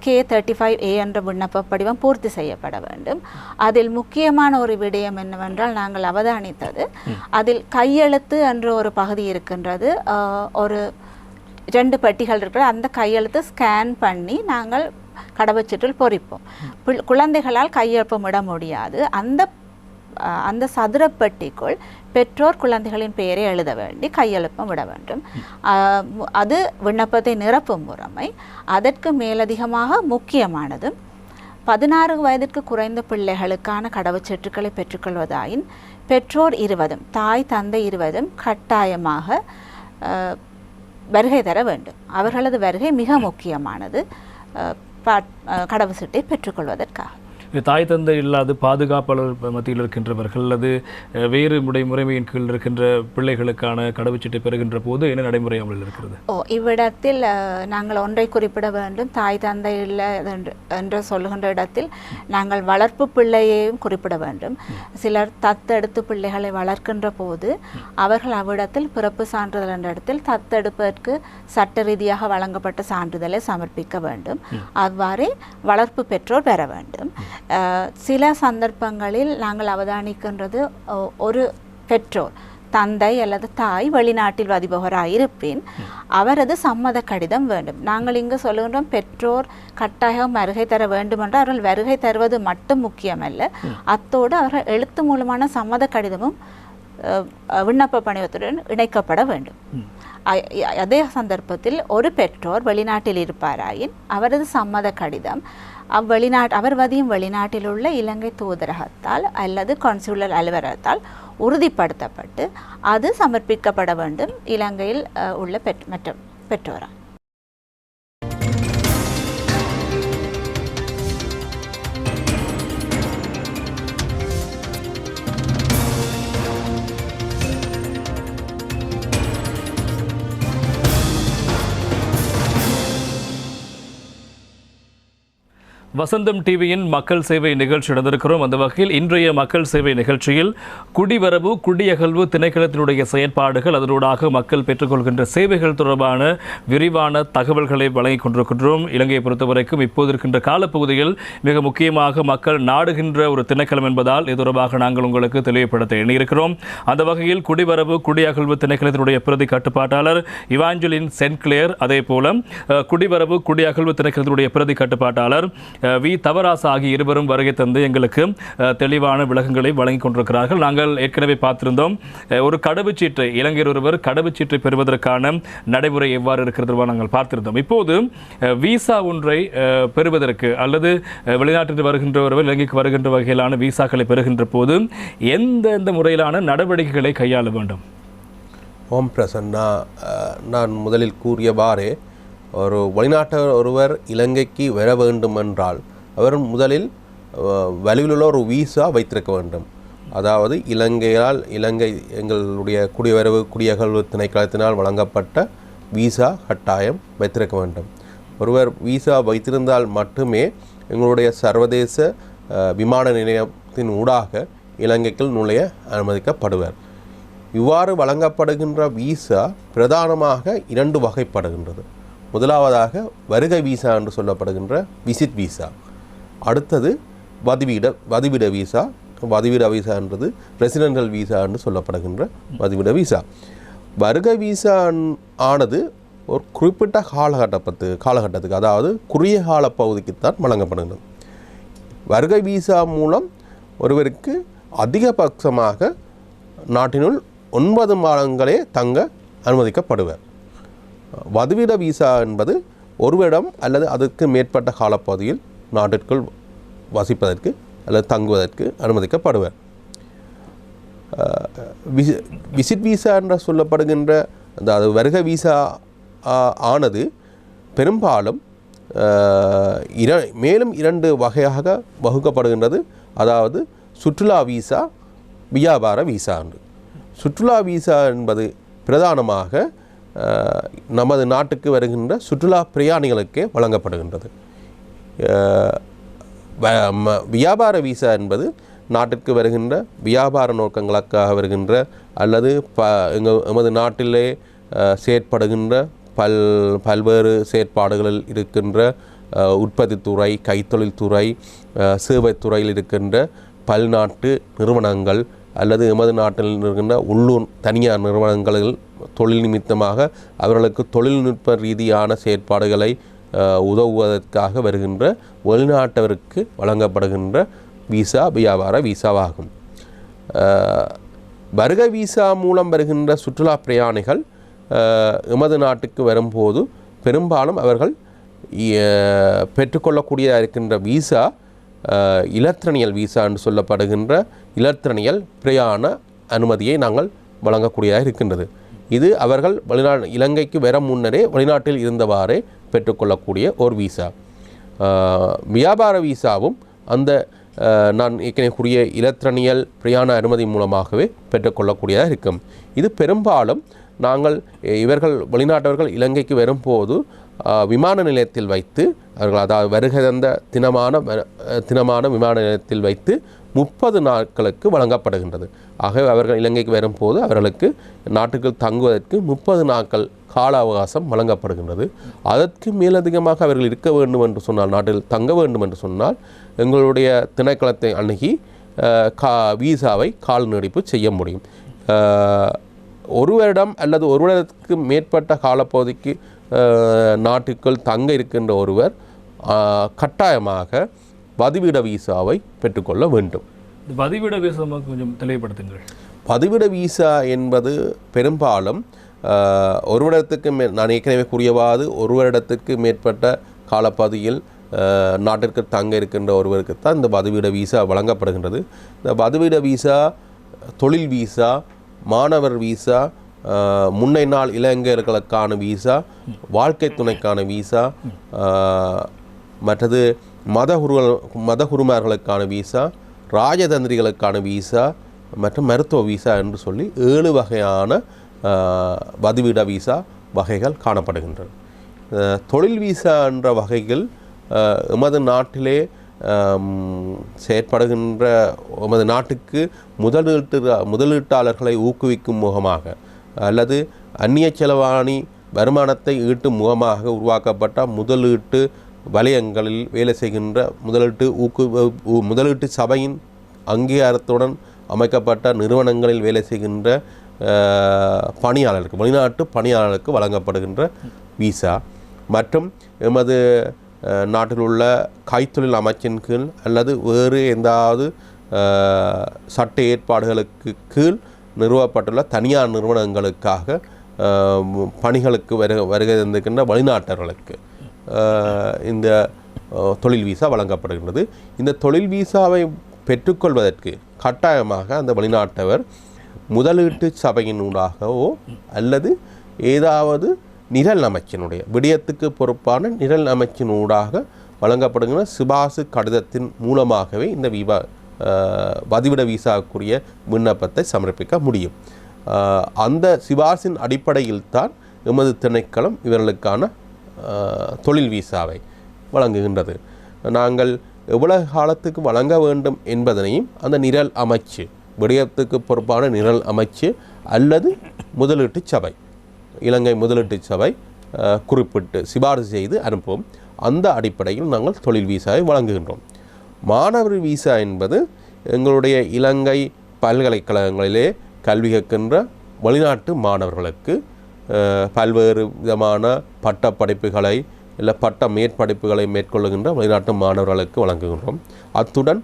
K35A என்ற விண்ணப்ப படிவம் பூர்த்தி செய்யப்பட வேண்டும். அதில் முக்கியமான ஒரு விடயம் என்னவென்றால் நாங்கள் அவதானித்தது அதில் கையெழுத்து என்ற ஒரு பகுதி இருக்கின்றது. ஒரு 2 பெட்டிகள் இருக்கிற அந்த கையெழுத்தை ஸ்கேன் பண்ணி நாங்கள் கடவுச்சீட்டில் பொறிப்போம். குழந்தைகளால் கையொப்பமிட முடியாது. அந்த சதுர பெட்டிக்குள் பெற்றோர் குழந்தைகளின் பெயரை எழுத வேண்டி கையெழுப்பம் விட வேண்டும். அது விண்ணப்பத்தை நிரப்பும் முறைமை. அதற்கு மேலதிகமாக முக்கியமானது 16 வயதிற்கு குறைந்த பிள்ளைகளுக்கான கடவுச்சீட்டுகளை பெற்றுக்கொள்வதாயின் பெற்றோர் 20 தாய் தந்தை 20 கட்டாயமாக வருகை தர வேண்டும். அவர்களது வருகை மிக முக்கியமானது கடவுச்சீட்டை பெற்றுக்கொள்வதற்காக. தாய் தந்தை இல்லாது பாதுகாப்பாளர் மத்தியில் இருக்கின்றவர்கள் அல்லது வேறு முறைமையின் கீழ் இருக்கின்ற பிள்ளைகளுக்கான கடவுச்சீட்டை பெறுகின்ற போது என்ன நடைமுறை அமலில் இருக்கிறது? இவ்விடத்தில் நாங்கள் ஒன்றை குறிப்பிட வேண்டும். தாய் தந்தை இல்லை என்று சொல்லுகின்ற இடத்தில் நாங்கள் வளர்ப்பு பிள்ளையையும் குறிப்பிட வேண்டும். சிலர் தத்தெடுத்து பிள்ளைகளை வளர்க்கின்ற போது அவர்கள் அவ்விடத்தில் பிறப்பு சான்றிதழ் என்ற இடத்தில் தத்தெடுப்பதற்கு சட்ட ரீதியாக வழங்கப்பட்ட சான்றிதழை சமர்ப்பிக்க வேண்டும். அவ்வாறே வளர்ப்பு பெற்றோர் பெற வேண்டும். சில சந்தர்ப்பங்களில் நாங்கள் அவதானிக்கின்றது, ஒரு பெற்றோர் தந்தை அல்லது தாய் வெளிநாட்டில் வதிபவராக இருப்பின் அவரது சம்மத கடிதம் வேண்டும். நாங்கள் இங்கு சொல்லுகின்றோம் பெற்றோர் கட்டாயம் வருகை தர வேண்டும் என்று. அவர்கள் வருகை தருவது மட்டும் முக்கியமல்ல, அத்தோடு அவர்கள் எழுத்து மூலமான சம்மத கடிதமும் விண்ணப்ப படிவத்துடன் இணைக்கப்பட வேண்டும். அதே சந்தர்ப்பத்தில் ஒரு பெற்றோர் வெளிநாட்டில் இருப்பாராயின் அவரது சம்மத கடிதம் அவர் வதியும் வெளிநாட்டில் உள்ள இலங்கை தூதரகத்தால் அல்லது கான்சுலர் அலுவலகத்தால் உறுதிப்படுத்தப்பட்டு அது சமர்ப்பிக்கப்பட வேண்டும் இலங்கையில் உள்ள பெற்றோரால். வசந்தம் டிவியின் மக்கள் சேவை நிகழ்ச்சி நடந்திருக்கிறோம். அந்த வகையில் இன்றைய மக்கள் சேவை நிகழ்ச்சியில் குடிவரவு குடியகல்வு திணைக்களத்தினுடைய செயற்பாடுகள், அதனூடாக மக்கள் பெற்றுக்கொள்கின்ற சேவைகள் தொடர்பான விரிவான தகவல்களை வழங்கிக் கொண்டிருக்கின்றோம். இலங்கையை பொறுத்தவரைக்கும் இப்போது இருக்கின்ற காலப்பகுதியில் மிக முக்கியமாக மக்கள் நாடுகின்ற ஒரு திணைக்களம் என்பதால் இது தொடர்பாக நாங்கள் உங்களுக்கு தெளிவுபடுத்த எண்ணியிருக்கிறோம். அந்த வகையில் குடிவரவு குடியகல்வு திணைக்களத்தினுடைய பிரதி கட்டுப்பாட்டாளர் இவாஞ்சலின் சென்க்ளேர், அதே போல குடிவரவு குடியகல்வு திணைக்களத்தினுடைய பிரதி கட்டுப்பாட்டாளர் வி தவராசு ஆகிய இருவரும் வருகை தந்து எங்களுக்கு தெளிவான விளக்கங்களை வழங்கிக் கொண்டிருக்கிறார்கள். நாங்கள் ஏற்கனவே பார்த்திருந்தோம், ஒரு கடவுச்சீட்டை இளைஞர் ஒருவர் கடவுச்சீட்டை பெறுவதற்கான நடைமுறை எவ்வாறு இருக்கிறது நாங்கள் பார்த்திருந்தோம். இப்போது விசா ஒன்றை பெறுவதற்கு அல்லது வெளிநாட்டில் வருகின்ற ஒருவர் இலங்கைக்கு வருகின்ற வகையிலான விசாக்களை பெறுகின்ற போது எந்தெந்த முறையிலான நடவடிக்கைகளை கையாள வேண்டும்? ஓம் பிரசன்னா, நான் முதலில் கூறியவாறே ஒரு வெளிநாட்டவர் ஒருவர் இலங்கைக்கு வர வேண்டும் என்றால் அவர் முதலில் வலுவிலுள்ள ஒரு விசா வைத்திருக்க வேண்டும். அதாவது இலங்கை எங்களுடைய குடிவரவு குடியகல்வு திணைக்களத்தினால் வழங்கப்பட்ட விசா கட்டாயம் வைத்திருக்க வேண்டும். ஒருவர் விசா வைத்திருந்தால் மட்டுமே எங்களுடைய சர்வதேச விமான நிலையத்தின் ஊடாக இலங்கைக்குள் நுழைய அனுமதிக்கப்படுவர். இவ்வாறு வழங்கப்படுகின்ற விசா பிரதானமாக 2 வகைப்படுகின்றது. முதலாவதாக வருகை விசா என்று சொல்லப்படுகின்ற விசிட் விசா, அடுத்தது வதிவிட விசா. வதிவிட விசா என்றது ரெசிடென்டல் விசா என்று சொல்லப்படுகின்ற வதிவிட விசா. வருகை விசா ஆனது ஒரு குறிப்பிட்ட காலகட்டத்துக்கு அதாவது குறுகிய கால பகுதிக்குத்தான் வழங்கப்படுகிறது. வருகை விசா மூலம் ஒருவருக்கு அதிகபட்சமாக நாட்டினுள் 9 மாதங்களே தங்க அனுமதிக்கப்படுவர். வதிவிட விசா என்பது ஒருவரிடம் அல்லது அதற்கு மேற்பட்ட காலப்பகுதியில் நாட்டிற்குள் வசிப்பதற்கு அல்லது தங்குவதற்கு அனுமதிக்கப்படுவர். விசிட் விசா என்று சொல்லப்படுகின்ற அதாவது வருகை விசா ஆனது பெரும்பாலும் மேலும் 2 வகையாக வகுக்கப்படுகின்றது. அதாவது சுற்றுலா விசா, வியாபார விசா என்று. சுற்றுலா விசா என்பது பிரதானமாக நமது நாட்டுக்கு வருகின்ற சுற்றுலா பிரயாணிகளுக்கே வழங்கப்படுகின்றது. வியாபார விசா என்பது நாட்டிற்கு வருகின்ற வியாபார நோக்கங்களுக்காக வருகின்ற அல்லது எமது நாட்டிலே செயற்படுகின்ற பல்வேறு செயற்பாடுகளில் இருக்கின்ற உற்பத்தித்துறை, கைத்தொழில் துறை, சேவைத்துறையில் இருக்கின்ற பல்நாட்டு நிறுவனங்கள் அல்லது எமது நாட்டில் இருக்கின்ற உள்ளூர் தனியார் நிறுவனங்களில் தொழில் நிமித்தமாக அவர்களுக்கு தொழில்நுட்ப ரீதியான செயற்பாடுகளை உதவுவதற்காக வருகின்ற வெளிநாட்டவருக்கு வழங்கப்படுகின்ற விசா வியாபார விசாவாகும். வருகை விசா மூலம் வருகின்ற சுற்றுலா பிரயாணிகள் எமது நாட்டுக்கு வரும்போது பெரும்பாலும் அவர்கள் பெற்றுக்கொள்ளக்கூடியதாக இருக்கின்ற விசா இலத்திரனியல் விசா என்று சொல்லப்படுகின்ற இலத்திரனியல் பிரயாண அனுமதியை நாங்கள் வழங்கக்கூடியதாக இருக்கின்றது. இது அவர்கள் இலங்கைக்கு வர முன்னரே வெளிநாட்டில் இருந்தவாறே பெற்றுக்கொள்ளக்கூடிய ஒரு விசா. வியாபார விசாவும் அந்த நான் ஏற்கனவே கூறிய இலத்திரனியல் பிரயாண அனுமதி மூலமாகவே பெற்றுக்கொள்ளக்கூடியதாக இருக்கும். இது பெரும்பாலும் நாங்கள் இவர்கள் வெளிநாட்டவர்கள் இலங்கைக்கு வரும்போது விமான நிலையத்தில் வைத்து அவர்கள் அதாவது வருகை தந்த தினமான விமான நிலையத்தில் வைத்து 30 நாட்களுக்கு வழங்கப்படுகின்றது. ஆகவே அவர்கள் இலங்கைக்கு வரும்போது அவர்களுக்கு நாட்டுக்குள் தங்குவதற்கு 30 நாட்கள் கால அவகாசம் வழங்கப்படுகின்றது. அதற்கு மேலதிகமாக அவர்கள் இருக்க வேண்டும் என்று சொன்னால், நாட்டில் தங்க வேண்டும் என்று சொன்னால், எங்களுடைய திணைக்களத்தை அணுகி வீசாவை கால் நீடிப்பு செய்ய முடியும். ஒரு வருடம் அல்லது ஒரு வருடத்துக்கு மேற்பட்ட காலப்பகுதிக்கு நாட்டுக்குள் தங்க இருக்கின்ற ஒருவர் கட்டாயமாக வதிவிட வீசாவை பெற்றுக்கொள்ள வேண்டும். வதிவிட வீசா கொஞ்சம் தெளிவுபடுத்துங்கள். வதிவிட வீசா என்பது பெரும்பாலும் ஒரு வருடத்துக்கு நான் ஏற்கனவே கூறியவாறு ஒரு வருடத்துக்கு மேற்பட்ட காலப்பகுதியில் நாட்டிற்கு தங்க இருக்கின்ற ஒருவருக்கு தான் இந்த வதிவிட வீசா வழங்கப்படுகின்றது. இந்த வதிவிட வீசா, தொழில் வீசா, மாணவர் வீசா, முன்னை நாள் இளைஞர்களுக்கான வீசா, வாழ்க்கை துணைக்கான வீசா, மற்றது மதகுருமார்களுக்கான வீசா, ராஜதந்திரிகளுக்கான வீசா மற்றும் மருத்துவ வீசா என்று சொல்லி 7 வகையான வதிவிட வீசா வகைகள் காணப்படுகின்றன. தொழில் வீசா என்ற வகைகள் எமது நாட்டிலே செயற்படுகின்ற எமது நாட்டுக்கு முதலீட்டாளர்களை ஊக்குவிக்கும் முகமாக அல்லது அந்நிய செலவாணி வருமானத்தை ஈட்டும் முகமாக உருவாக்கப்பட்ட முதலீட்டு வலயங்களில் வேலை செய்கின்ற முதலீட்டு சபையின் அங்கீகாரத்துடன் அமைக்கப்பட்ட நிறுவனங்களில் வேலை செய்கின்ற பணியாளர்களுக்கு, வெளிநாட்டு பணியாளர்களுக்கு வழங்கப்படுகின்ற வீசா மற்றும் எமது நாட்டில் உள்ள கைத்தொழில் அமைச்சின் கீழ் அல்லது வேறு எந்தாவது சட்ட ஏற்பாடுகளுக்கு கீழ் நிறுவப்பட்டுள்ள தனியார் நிறுவனங்களுக்காக பணிகளுக்கு வருகை தந்திருக்கின்ற வெளிநாட்டவர்களுக்கு இந்த தொழில் வீசா வழங்கப்படுகின்றது. இந்த தொழில் வீசாவை பெற்றுக்கொள்வதற்கு கட்டாயமாக அந்த வெளிநாட்டவர் முதலீட்டு சபையினூடாகவோ அல்லது ஏதாவது நிரல் அமைச்சினுடைய விடயத்துக்கு பொறுப்பான நிரல் அமைச்சினூடாக வழங்கப்படுகிற சிபாசு கடிதத்தின் மூலமாகவே இந்த வதிவிட வீசாவுக்குரிய விண்ணப்பத்தை சமர்ப்பிக்க முடியும். அந்த சிபாசின் அடிப்படையில் தான் எமது திணைக்களம் இவர்களுக்கான தொழில் வீசாவை வழங்குகின்றது. நாங்கள் எவ்வளவு காலத்துக்கு வழங்க வேண்டும் என்பதனையும் அந்த நிரல் அமைச்சு, விடயத்துக்கு பொறுப்பான நிரல் அமைச்சு அல்லது முதலீட்டு சபை, இலங்கை முதலீட்டு சபை குறிப்பிட்டு சிபாரிசு செய்து அனுப்புவோம். அந்த அடிப்படையில் நாங்கள் தொழில் வீசாவை வழங்குகின்றோம். மாணவர் வீசா என்பது எங்களுடைய இலங்கை பல்கலைக்கழகங்களிலே கல்வி கற்கின்ற வெளிநாட்டு மாணவர்களுக்கு பல்வேறு விதமான பட்ட படிப்புகளை இல்லை பட்ட மேற்படிப்புகளை மேற்கொள்ளுகின்ற வெளிநாட்டு மாணவர்களுக்கு வழங்குகின்றோம். அத்துடன்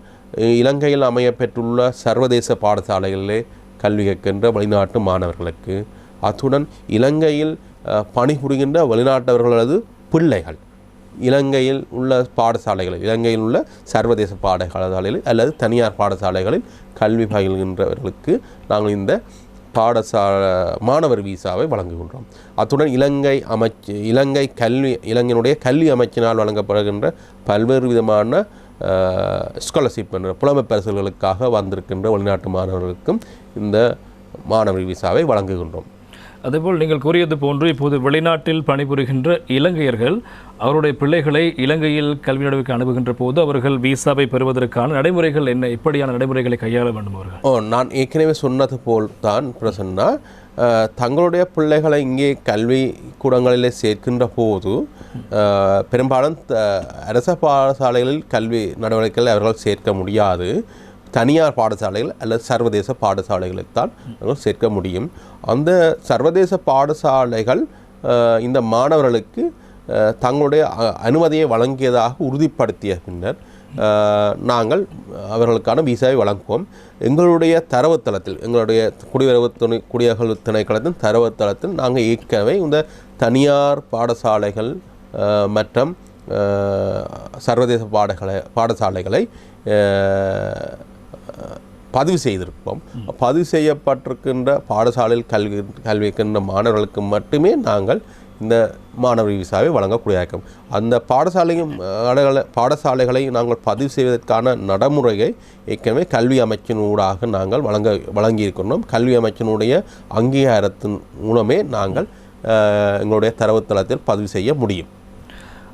இலங்கையில் அமையப்பெற்றுள்ள சர்வதேச பாடசாலைகளிலே கல்வி கற்கின்ற வெளிநாட்டு மாணவர்களுக்கு, அத்துடன் இலங்கையில் பணிபுரிகின்ற வெளிநாட்டவர்களது பிள்ளைகள் இலங்கையில் உள்ள பாடசாலைகளில், இலங்கையில் உள்ள சர்வதேச பாடசாலைகளில் அல்லது தனியார் பாடசாலைகளில் கல்வி பயில்கின்றவர்களுக்கு நாங்கள் இந்த மாணவர் வீசாவை வழங்குகின்றோம். அத்துடன் இலங்கையினுடைய கல்வி அமைச்சினால் வழங்கப்படுகின்ற பல்வேறு விதமான ஸ்காலர்ஷிப் என்ற புலமைப் பரிசுகளுக்காக வந்திருக்கின்ற வெளிநாட்டு மாணவர்களுக்கும் இந்த மாணவர் வீசாவை வழங்குகின்றோம். அதேபோல் நீங்கள் கூறியது போன்று இப்போது வெளிநாட்டில் பணிபுரிகின்ற இலங்கையர்கள் அவருடைய பிள்ளைகளை இலங்கையில் கல்வி நடவடிக்கை அனுப்புகின்ற போது அவர்கள் வீசாவை பெறுவதற்கான நடைமுறைகள் என்ன, இப்படியான நடைமுறைகளை கையாள வேண்டும் அவர்கள்? நான் ஏற்கனவே சொன்னது போல் தான் பிரசன்னா, தங்களுடைய பிள்ளைகளை இங்கே கல்வி கூடங்களிலே சேர்க்கின்ற போது பெரும்பாலும் அரச பாடசாலைகளில் கல்வி நடவடிக்கைகளை அவர்கள் சேர்க்க முடியாது. தனியார் பாடசாலைகள் அல்லது சர்வதேச பாடசாலைகளுக்கு தான் நாங்கள் சேர்க்க முடியும். அந்த சர்வதேச பாடசாலைகள் இந்த மாணவர்களுக்கு தங்களுடைய அனுமதியை வழங்கியதாக உறுதிப்படுத்திய பின்னர் நாங்கள் அவர்களுக்கான விசாவை வழங்குவோம். எங்களுடைய தரவுத்தளத்தில், எங்களுடைய குடியரசு திணைக்களத்தின் தரவுத்தளத்தில் நாங்கள் ஏற்கனவே இந்த தனியார் பாடசாலைகள் மற்றும் சர்வதேச பாடசாலைகளை பதிவு செய்திருப்போம். பதிவு செய்யப்பட்டிருக்கின்ற பாடசாலையில் கல்விக்கின்ற மாணவர்களுக்கு மட்டுமே நாங்கள் இந்த மாணவர் விசாவை வழங்கக்கூடியதாகும். அந்த பாடசாலைகளை நாங்கள் பதிவு செய்வதற்கான நடைமுறையை ஏற்கனவே கல்வி அமைச்சினூடாக நாங்கள் வழங்கியிருக்கிறோம். கல்வி அமைச்சினுடைய அங்கீகாரத்தின் மூலமே நாங்கள் எங்களுடைய தரவுத்தளத்தில் பதிவு செய்ய முடியும்.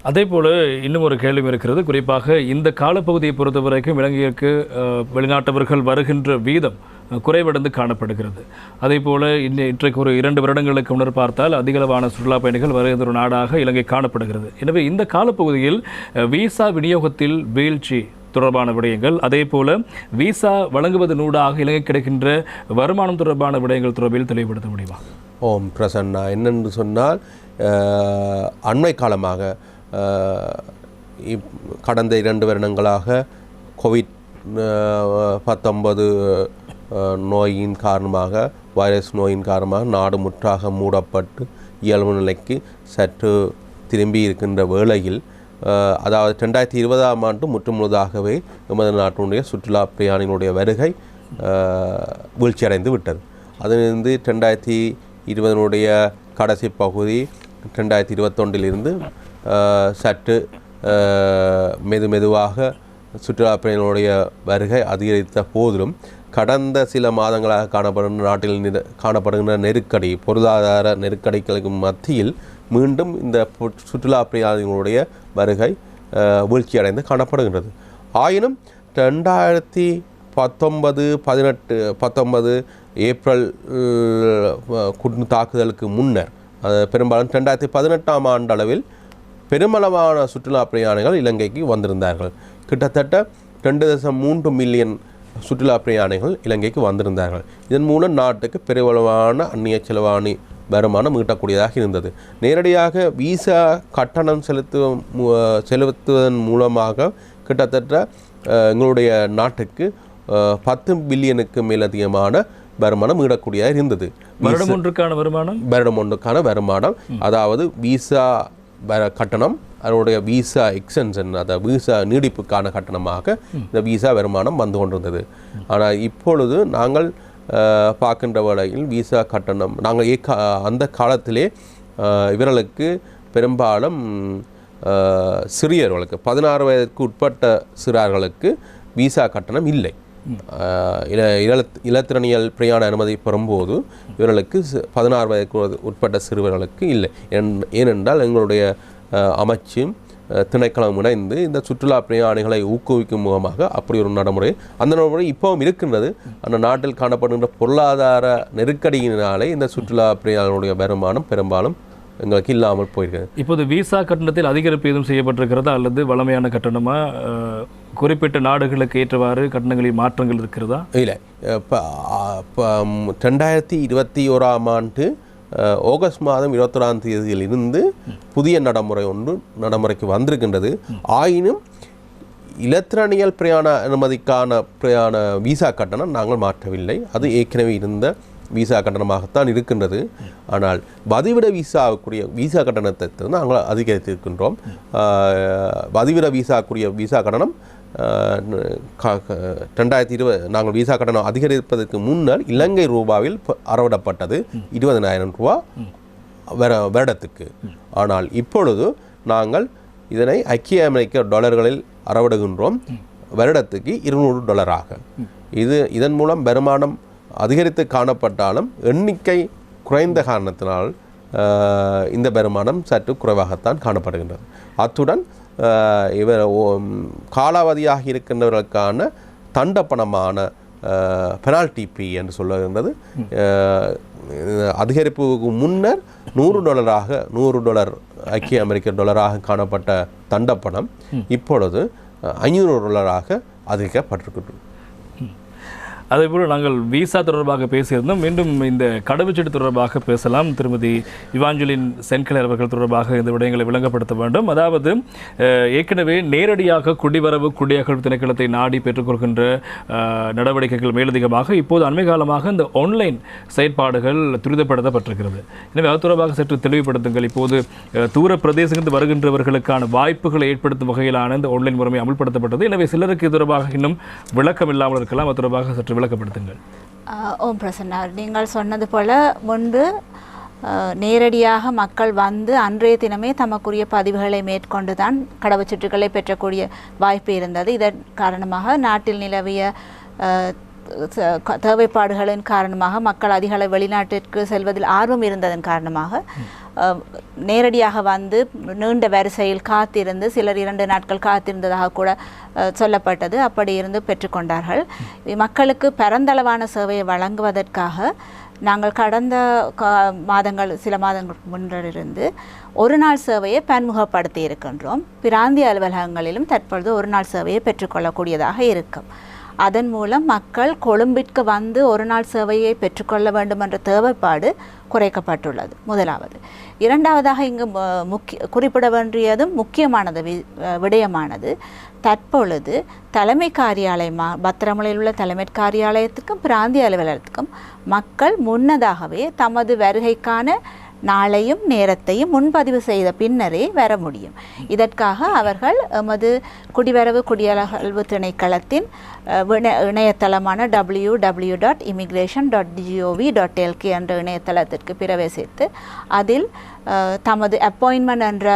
அதே போல் இன்னும் ஒரு கேள்வி இருக்கிறது. குறிப்பாக இந்த காலப்பகுதியை பொறுத்த வரைக்கும் இலங்கைக்கு வெளிநாட்டவர்கள் வருகின்ற வீதம் குறைவடைந்து காணப்படுகிறது. அதே போல் இன்றைக்கு ஒரு 2 வருடங்களுக்கு முன்னர் பார்த்தால் அதிகளவான சுற்றுலா பயணிகள் வருகின்ற ஒரு நாடாக இலங்கை காணப்படுகிறது. எனவே இந்த காலப்பகுதியில் விசா விநியோகத்தில் வீழ்ச்சி தொடர்பான விடயங்கள், அதே போல் விசா வழங்குவதனூடாக இலங்கை கிடைக்கின்ற வருமானம் தொடர்பான விடயங்கள் தொடர்பில் தெளிவுபடுத்த முடியுமா? ஓம் பிரசன்னா, என்னென்று சொன்னால் அண்மை காலமாக கடந்த 2 வருடங்களாக COVID-19 நோயின் காரணமாக, வைரஸ் நோயின் காரணமாக நாடு முற்றாக மூடப்பட்டு இயல்பு நிலைக்கு சற்று திரும்பி இருக்கின்ற வேளையில், அதாவது 2020ஆம் ஆண்டு முற்றுமுழுதாகவே எமது நாட்டினுடைய சுற்றுலா பிரயாணிகளுடைய வருகை வீழ்ச்சியடைந்து விட்டது. அதிலிருந்து 2020 கடைசி பகுதி 2021 சற்று மெதுவாக சுற்றுலா பயணிகளுடைய வருகை அதிகரித்த போதிலும் கடந்த சில மாதங்களாக நாட்டில் காணப்படுகின்ற நெருக்கடி, பொருளாதார நெருக்கடிகளுக்கு மத்தியில் மீண்டும் இந்த சுற்றுலா பிரயாணிகளுடைய வருகை வீழ்ச்சியடைந்து காணப்படுகின்றது. ஆயினும் 2019 ஏப்ரல் தாக்குதலுக்கு முன்னர், பெரும்பாலும் 2018ஆம் ஆண்டு அளவில் பெருமளவான சுற்றுலா பிரயாணிகள் இலங்கைக்கு வந்திருந்தார்கள். கிட்டத்தட்ட 2.3 மில்லியன் சுற்றுலா பிரயாணிகள் இலங்கைக்கு வந்திருந்தார்கள். இதன் மூலம் நாட்டுக்கு பெருமளவான அந்நிய செலவாணி வருமானம் ஈட்டக்கூடியதாக இருந்தது. நேரடியாக விசா கட்டணம் செலுத்துவதன் மூலமாக கிட்டத்தட்ட எங்களுடைய நாட்டுக்கு 10 பில்லியனுக்கு மேலதிகமான வருமானம் ஈடக்கூடியதாக இருந்தது. வருடம் ஒன்றுக்கான வருமானம், அதாவது விசா கட்டணம், அதனுடைய விசா எக்ஸ்டென்ஷன், அதாவது விசா நீடிப்புக்கான கட்டணமாக இந்த விசா வருமானம் வந்து கொண்டிருந்தது. ஆனால் இப்பொழுது நாங்கள் பார்க்கின்ற வேளையில் விசா கட்டணம் நாங்கள் அந்த காலத்திலே இவர்களுக்கு பெரும்பாலும் சிறியவர்களுக்கு 16 வயதுக்கு உட்பட்ட சிறார்களுக்கு விசா கட்டணம் இல்லை. இலத்திரனியல் பிரயாண அனுமதி பெறும்போது இவர்களுக்கு 16 வயதுக்கு உட்பட்ட சிறுவர்களுக்கு இல்லை. ஏனென்றால் எங்களுடைய அமைச்சும் திணைக்களம் இணைந்து இந்த சுற்றுலா பிரயாணிகளை ஊக்குவிக்கும் முகமாக அப்படி ஒரு நடைமுறை, அந்த நடைமுறை இப்பவும் இருக்கின்றது. அந்த நாட்டில் காணப்படுகின்ற பொருளாதார நெருக்கடியினாலே இந்த சுற்றுலா பிரயாணிகளுடைய வருமானம் பெரும்பாலும் எங்களுக்கு இல்லாமல் போயிருக்கிறது. இப்போது விசா கட்டணத்தில் அதிகரிப்பு எதுவும் செய்யப்பட்டிருக்கிறதா, அல்லது வளமையான கட்டணமாக குறிப்பிட்ட நாடுகளுக்கு ஏற்றவாறு கட்டணங்களில் மாற்றங்கள் இருக்கிறதா? இல்லை, இப்போ 2021ஆம் ஆண்டு ஆகஸ்ட் மாதம் 21ஆம் தேதியில் இருந்து புதிய நடைமுறைக்கு வந்திருக்கின்றது. ஆயினும் இலத்திரனியல் பிரயாண அனுமதிக்கான விசா கட்டணம் நாங்கள் மாற்றவில்லை. அது ஏற்கனவே இருந்த விசா கட்டணமாகத்தான் இருக்கின்றது. ஆனால் வதிவிட விசாவுக்குரிய விசா கட்டணத்தை நாங்கள் அதிகரித்திருக்கின்றோம். வதிவிட விசாக்குரிய விசா கட்டணம் 2020 நாங்கள் விசா கட்டணம் அதிகரிப்பதற்கு முன்னர் இலங்கை ரூபாவில் அறவிடப்பட்டது 20,000 ரூபா வருடத்துக்கு. ஆனால் இப்பொழுது நாங்கள் இதனை ஐக்கிய அமெரிக்க டாலர்களில் அறவிடுகின்றோம், வருடத்துக்கு $200. இதன் மூலம் வருமானம் அதிகரித்து காணப்பட்டாலும் எண்ணிக்கை குறைந்த காரணத்தினால் இந்த வருமானம் சற்று குறைவாகத்தான் காணப்படுகின்றது. அத்துடன் இவர் காலாவதியாக இருக்கின்றவர்களுக்கான தண்டப்பணமான பெனால்டி பீ என்று சொல்லுகின்றது அதிகரிப்புக்கு முன்னர் $100 ஐக்கிய அமெரிக்க டாலராக காணப்பட்ட தண்டப்பணம் இப்பொழுது $500 அதிகரிக்கப்பட்டிருக்கிறது. அதேபோல் நாங்கள் விசா தொடர்பாக பேசியிருந்தோம். மீண்டும் இந்த கடவுச்சீட்டு தொடர்பாக பேசலாம். திருமதி இவாஞ்சலின் சென்கலர் அவர்கள் தொடர்பாக இந்த விடயங்களை விளங்கப்படுத்த வேண்டும். அதாவது ஏற்கனவே நேரடியாக குடிவரவு குடியகழ்வு திணைக்களத்தை நாடி பெற்றுக்கொள்கின்ற நடவடிக்கைகள் மேலதிகமாக இப்போது அண்மை காலமாக இந்த ஆன்லைன் செயற்பாடுகள் துரிதப்படுத்தப்பட்டிருக்கிறது. எனவே அது தொடர்பாக சற்று தெளிவுபடுத்துங்கள். இப்போது தூர பிரதேசங்களுக்கு வருகின்றவர்களுக்கான வாய்ப்புகளை ஏற்படுத்தும் வகையிலான இந்த ஆன்லைன் முறைமை அமல்படுத்தப்பட்டது. எனவே சிலருக்கு இது தொடர்பாக இன்னும் விளக்கம் இல்லாமல் இருக்கலாம். அது தொடர்பாக சற்று விளக்கப்படுத்துங்கள். ஓம் பிரசன்னா, நீங்கள் சொன்னது போல முன்பு நேரடியாக மக்கள் வந்து அன்றைய தினமே தமக்குரிய பதிவுகளை மேற்கொண்டு தான் கடவுச்சீட்டுகளை பெற்றக்கூடிய வாய்ப்பு இருந்தது. இதன் காரணமாக நாட்டில் நிலவிய தேவைப்பாடுகளின் காரணமாக மக்கள் அதிக அளவு வெளிநாட்டிற்கு செல்வதில் ஆர்வம் இருந்ததன் காரணமாக நேரடியாக வந்து நீண்ட வரிசையில் காத்திருந்து சிலர் 2 நாட்கள் காத்திருந்ததாக கூட சொல்லப்பட்டது. அப்படி இருந்து பெற்றுக்கொண்டார்கள். மக்களுக்கு பரந்தளவான சேவையை வழங்குவதற்காக நாங்கள் கடந்த சில மாதங்களுக்கு முன்னிருந்து ஒரு நாள் சேவையை பன்முகப்படுத்தி இருக்கின்றோம். பிராந்திய அலுவலகங்களிலும் தற்பொழுது ஒரு நாள் சேவையை பெற்றுக்கொள்ளக்கூடியதாக இருக்கும். அதன் மூலம் மக்கள் கொழும்பிற்கு வந்து ஒரு நாள் சேவையை பெற்றுக்கொள்ள வேண்டும் என்ற தேவைப்பாடு குறைக்கப்பட்டுள்ளது. முதலாவது. இரண்டாவதாக இங்கு குறிப்பிட வேண்டியதும் முக்கியமானது விடயமானது தற்பொழுது தலைமை காரியாலயம் பத்திரமுலையில் உள்ள தலைமை காரியாலயத்துக்கும் பிராந்திய அலுவலகத்துக்கும் மக்கள் முன்னதாகவே தமது வருகைக்கான நாளையும் நேரத்தையும் முன்பதிவு செய்த பின்னரே வர முடியும். இதற்காக அவர்கள் எமது குடிவரவு குடியகழ்வு திணைக்களத்தின் இணையதளமான www.immigration.gov.lk என்ற இணையதளத்திற்கு பிரவேசித்து அதில் தமது அப்பாயின்மெண்ட் என்ற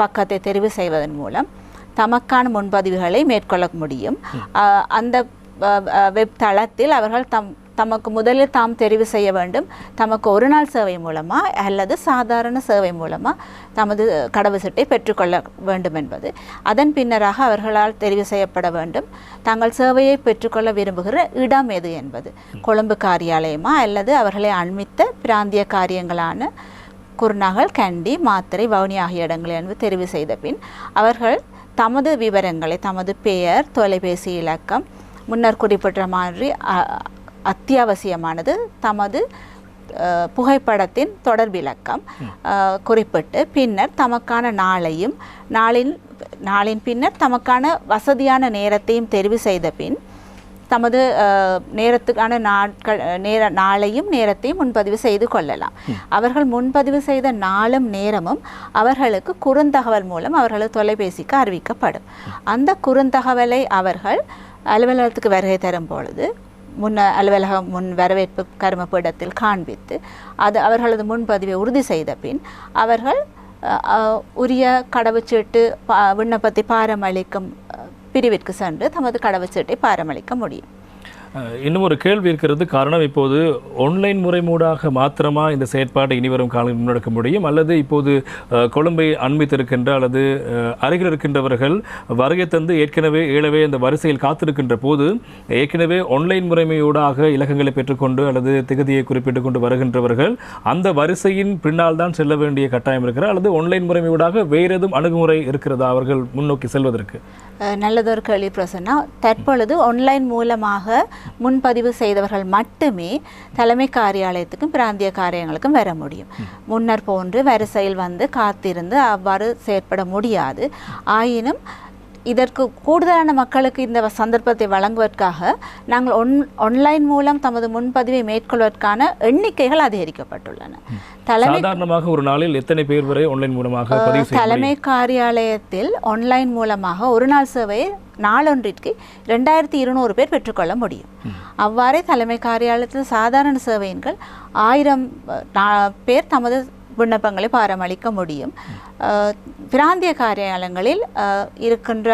பக்கத்தை தெரிவு செய்வதன் மூலம் தமக்கான முன்பதிவுகளை மேற்கொள்ள முடியும். அந்த வெப் தளத்தில் அவர்கள் தமக்கு முதலில் தாம் தெரிவு செய்ய வேண்டும், தமக்கு ஒரு நாள் சேவை மூலமா அல்லது சாதாரண சேவை மூலமா தமது கடவுச்சீட்டை பெற்றுக்கொள்ள வேண்டும் என்பது. அதன் பின்னராக அவர்களால் தெரிவு செய்யப்பட வேண்டும் தாங்கள் சேவையை பெற்றுக்கொள்ள விரும்புகிற இடம் எது என்பது. கொழும்பு காரியாலயமா அல்லது அவர்களை அண்மித்த பிராந்திய காரியங்களான குருநாகல், கண்டி, மாத்தறை, வவுனி ஆகிய இடங்களை என்பது தெரிவு செய்த பின் அவர்கள் தமது விவரங்களை, தமது பெயர், தொலைபேசி இலக்கம், முன்னர் குறிப்பிட்ட மாதிரி அத்தியாவசியமானது தமது புகைப்படத்தின் தொடர்பிலக்கம் குறிப்பிட்டு பின்னர் தமக்கான நாளையும் நாளின் பின்னர் தமக்கான வசதியான நேரத்தையும் தெரிவு செய்த பின் தமது நேரத்துக்கான நாளையும் நேரத்தையும் முன்பதிவு செய்து கொள்ளலாம். அவர்கள் முன்பதிவு செய்த நாளும் நேரமும் அவர்களுக்கு குறுந்தகவல் மூலம் அவர்களது தொலைபேசிக்கு அறிவிக்கப்படும். அந்த குறுந்தகவலை அவர்கள் அலுவலகத்துக்கு வருகை தரும் பொழுது அலுவலகம் முன் வரவேற்பு கருமப்பீடத்தில் காண்பித்து அவர்களது முன்பதிவை உறுதி செய்த பின் அவர்கள் உரிய கடவுச்சீட்டு விண்ணப்பத்தை பாரமளிக்கும் பிரிவிற்கு சென்று தமது கடவுச்சீட்டை பாரமளிக்க முடியும். இன்னும் ஒரு கேள்வி இருக்கிறது. காரணம், இப்போது ஆன்லைன் முறைமூடாக மாத்திரமா இந்த செயற்பாட்டை இனிவரும் காலங்களில் முன்னெடுக்க முடியும், அல்லது இப்போது கொழும்பை அண்மித்திருக்கின்ற அல்லது அருகில் இருக்கின்றவர்கள் வருகை தந்து ஏற்கனவே இந்த வரிசையில் காத்திருக்கின்ற போது ஏற்கனவே ஆன்லைன் முறைமையூடாக இலக்கங்களை பெற்றுக்கொண்டு அல்லது திகதியை குறிப்பிட்டு கொண்டு வருகின்றவர்கள் அந்த வரிசையின் பின்னால் தான் செல்ல வேண்டிய கட்டாயம் இருக்கிறார், அல்லது ஆன்லைன் முறைமையூடாக வேறு எதுவும் அணுகுமுறை இருக்கிறதா அவர்கள் முன்னோக்கி செல்வதற்கு? நல்லதொரு கேள்வி பிரசன்னா. தற்பொழுது ஆன்லைன் மூலமாக முன்பதிவு செய்தவர்கள் மட்டுமே தலைமை காரியாலயத்துக்கும் பிராந்திய காரியங்களுக்கும் வர முடியும். முன்னர் போன்று வரிசையில் வந்து காத்திருந்து அவ்வாறு செயற்பட முடியாது. ஆயினும் இதற்கு கூடுதலான மக்களுக்கு இந்த சந்தர்ப்பத்தை வழங்குவதற்காக நாங்கள் ஆன்லைன் மூலம் தமது முன்பதிவை மேற்கொள்வதற்கான எண்ணிக்கைகள் அதிகரிக்கப்பட்டுள்ளன. சாதாரணமாக ஒரு நாளில் எத்தனை பேர் வரை ஆன்லைன் மூலமாக பதிவு செய்ய முடியும்? தலைமை காரியாலயத்தில் ஆன்லைன் மூலமாக ஒரு நாள் சேவை நாளொன்றிற்கு 2200 பேர் பெற்றுக்கொள்ள முடியும். அவ்வாறே தலைமை காரியாலயத்தில் சாதாரண சேவையின்கள் 1000 பேர் தமது விண்ணப்பங்களை பாரமளிக்க முடியும். பிராந்திய காரியாலயங்களில் இருக்கின்ற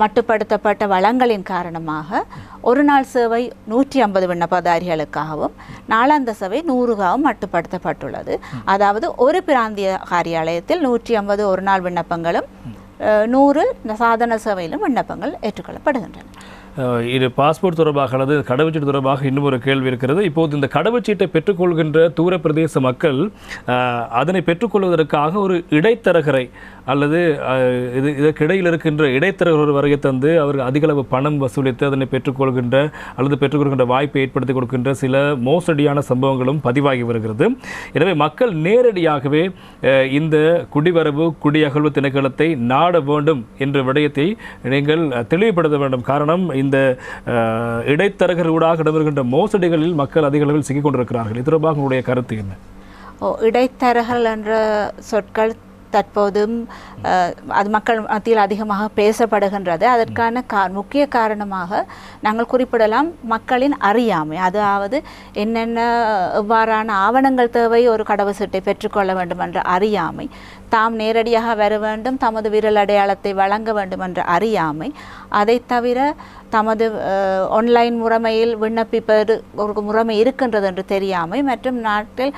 மட்டுப்படுத்தப்பட்ட வளங்களின் காரணமாக ஒரு நாள் சேவை 150 விண்ணப்பதாரிகளுக்காகவும் நாளாந்த சேவை 100க்காகவும் மட்டுப்படுத்தப்பட்டுள்ளது. அதாவது ஒரு பிராந்திய காரியாலயத்தில் 150 ஒரு நாள் விண்ணப்பங்களும் 100 சாதாரண சேவையிலும் விண்ணப்பங்கள் ஏற்றுக்கொள்ளப்படுகின்றன. இது பாஸ்போர்ட் தொடர்பாக அல்லது கடவுச்சீட்டு தொடர்பாக இன்னும் ஒரு கேள்வி இருக்கிறது. இப்போது இந்த கடவுச்சீட்டை பெற்றுக்கொள்கின்ற தூர பிரதேச மக்கள் அதனை பெற்றுக்கொள்வதற்காக ஒரு இடைத்தரகரை அல்லது இதற்கிடையில் இருக்கின்ற இடைத்தரகர் வருகை தந்து அவர்கள் அதிகளவு பணம் வசூலித்து அதனை பெற்றுக்கொள்கின்ற அல்லது பெற்றுக்கொள்கின்ற வாய்ப்பை ஏற்படுத்தி கொடுக்கின்ற சில மோசடியான சம்பவங்களும் பதிவாகி வருகிறது. எனவே மக்கள் நேரடியாகவே இந்த குடிவரவு குடியகழ்வு திணைக்களத்தை நாட வேண்டும் என்ற விடயத்தை நீங்கள் தெளிவுபடுத்த வேண்டும். காரணம், இந்த இடைத்தரகர்களாக இடம்பெறுகின்ற மோசடிகளில் மக்கள் அதிக அளவில் சிக்கிக் கொண்டிருக்கிறார்கள். இது தொடர்பாக உங்களுடைய கருத்து என்ன? இடைத்தரகர்கள் என்ற சொற்கள் தற்போதும் அது மக்கள் மத்தியில் அதிகமாக பேசப்படுகின்றது. அதற்கான முக்கிய காரணமாக நாங்கள் குறிப்பிடலாம் மக்களின் அறியாமை. அதாவது என்னென்ன எவ்வாறான ஆவணங்கள் தேவை ஒரு கடவுச்சீட்டை பெற்றுக்கொள்ள வேண்டும் என்ற அறியாமை, தாம் நேரடியாக வர வேண்டும், தமது விரல் அடையாளத்தை வழங்க வேண்டும் என்ற அறியாமை, அதை தவிர தமது ஆன்லைன் முறைமையில் விண்ணப்பிப்பது ஒரு முறைமை இருக்கின்றது என்று தெரியாமை, மற்றும் நாட்டில்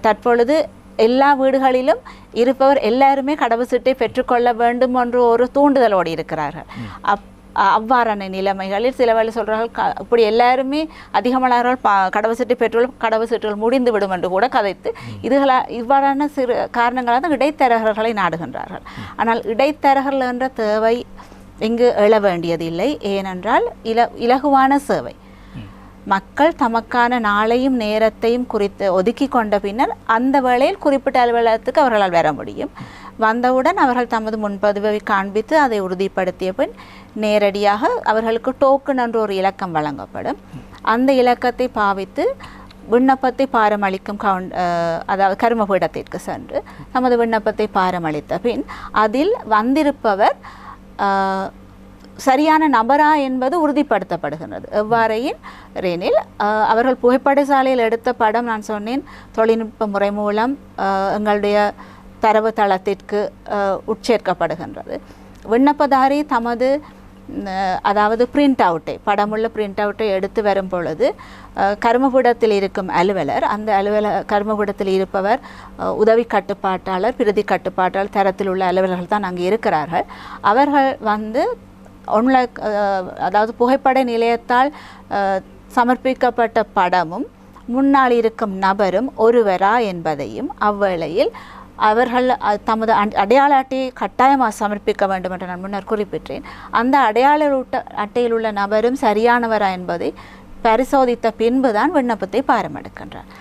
தற்பொழுது எல்லா வீடுகளிலும் இருப்பவர் எல்லாருமே கடவுச்சீட்டை பெற்றுக்கொள்ள வேண்டும் என்று ஒரு தூண்டுதலோடு இருக்கிறார்கள். அவ்வாறான நிலைமைகளில் சில வேளை சொல்கிறார்கள் இப்படி எல்லாருமே அதிகமானவர்கள் கடவுச்சீட்டை பெற்றுள்ள கடவுச்சீட்டுகள் முடிந்து விடும் என்று கூட கதைத்து இவ்வாறான சிறு காரணங்களால் தான் இடைத்தரகர்களை நாடுகின்றார்கள். ஆனால் இடைத்தரகர்கள் என்ற தேவை இங்கு எழ வேண்டியதில்லை. ஏனென்றால் இலகுவான சேவை. மக்கள் தமக்கான நாளையும் நேரத்தையும் குறித்து ஒதுக்கி கொண்ட பின்னர் அந்த வேளையில் குறிப்பிட்ட அலுவலகத்துக்கு அவர்களால் வர முடியும். வந்தவுடன் அவர்கள் தமது முன்பதிவை காண்பித்து அதை உறுதிப்படுத்திய பின் நேரடியாக அவர்களுக்கு டோக்கன் என்ற ஒரு இலக்கம் வழங்கப்படும். அந்த இலக்கத்தை பாவித்து விண்ணப்பத்தை பாரமளிக்கும் அதாவது கர்மபீடத்திற்கு சென்று தமது விண்ணப்பத்தை பாரமளித்த பின் அதில் வந்திருப்பவர் சரியான நபரா என்பது உறுதிப்படுத்தப்படுகின்றது. எவ்வாறெனில் அவர்கள் புகைப்பட சாலையில் எடுத்த படம், நான் சொன்னேன், தொழில்நுட்ப முறை மூலம் எங்களுடைய தரவு தளத்திற்கு உட்சேர்க்கப்படுகின்றது. விண்ணப்பதாரி தமது அதாவது பிரிண்ட் அவுட்டை, படமுள்ள பிரிண்ட் அவுட்டை எடுத்து வரும் பொழுது கர்மபீடத்தில் இருக்கும் அலுவலர், அந்த கர்மபீடத்தில் இருப்பவர் உதவி கட்டுப்பாட்டாளர், பிரதி கட்டுப்பாட்டாளர் தரத்தில் உள்ள அலுவலர்கள் தான் அங்கே இருக்கிறார்கள். அவர்கள் வந்து அதாவது புகைப்பட நிலையத்தால் சமர்ப்பிக்கப்பட்ட படமும் முன்னால் இருக்கும் நபரும் ஒருவரா என்பதையும் அவ்வேளையில் அவர்கள் தமது அடையாள அட்டையை கட்டாயமாக சமர்ப்பிக்க வேண்டும் என்று நான் முன்னர் குறிப்பிட்டேன். அந்த அடையாள அட்டையில் உள்ள நபரும் சரியானவரா என்பதை பரிசோதித்த பின்புதான் விண்ணப்பத்தை பாரமெடுக்கின்றார்.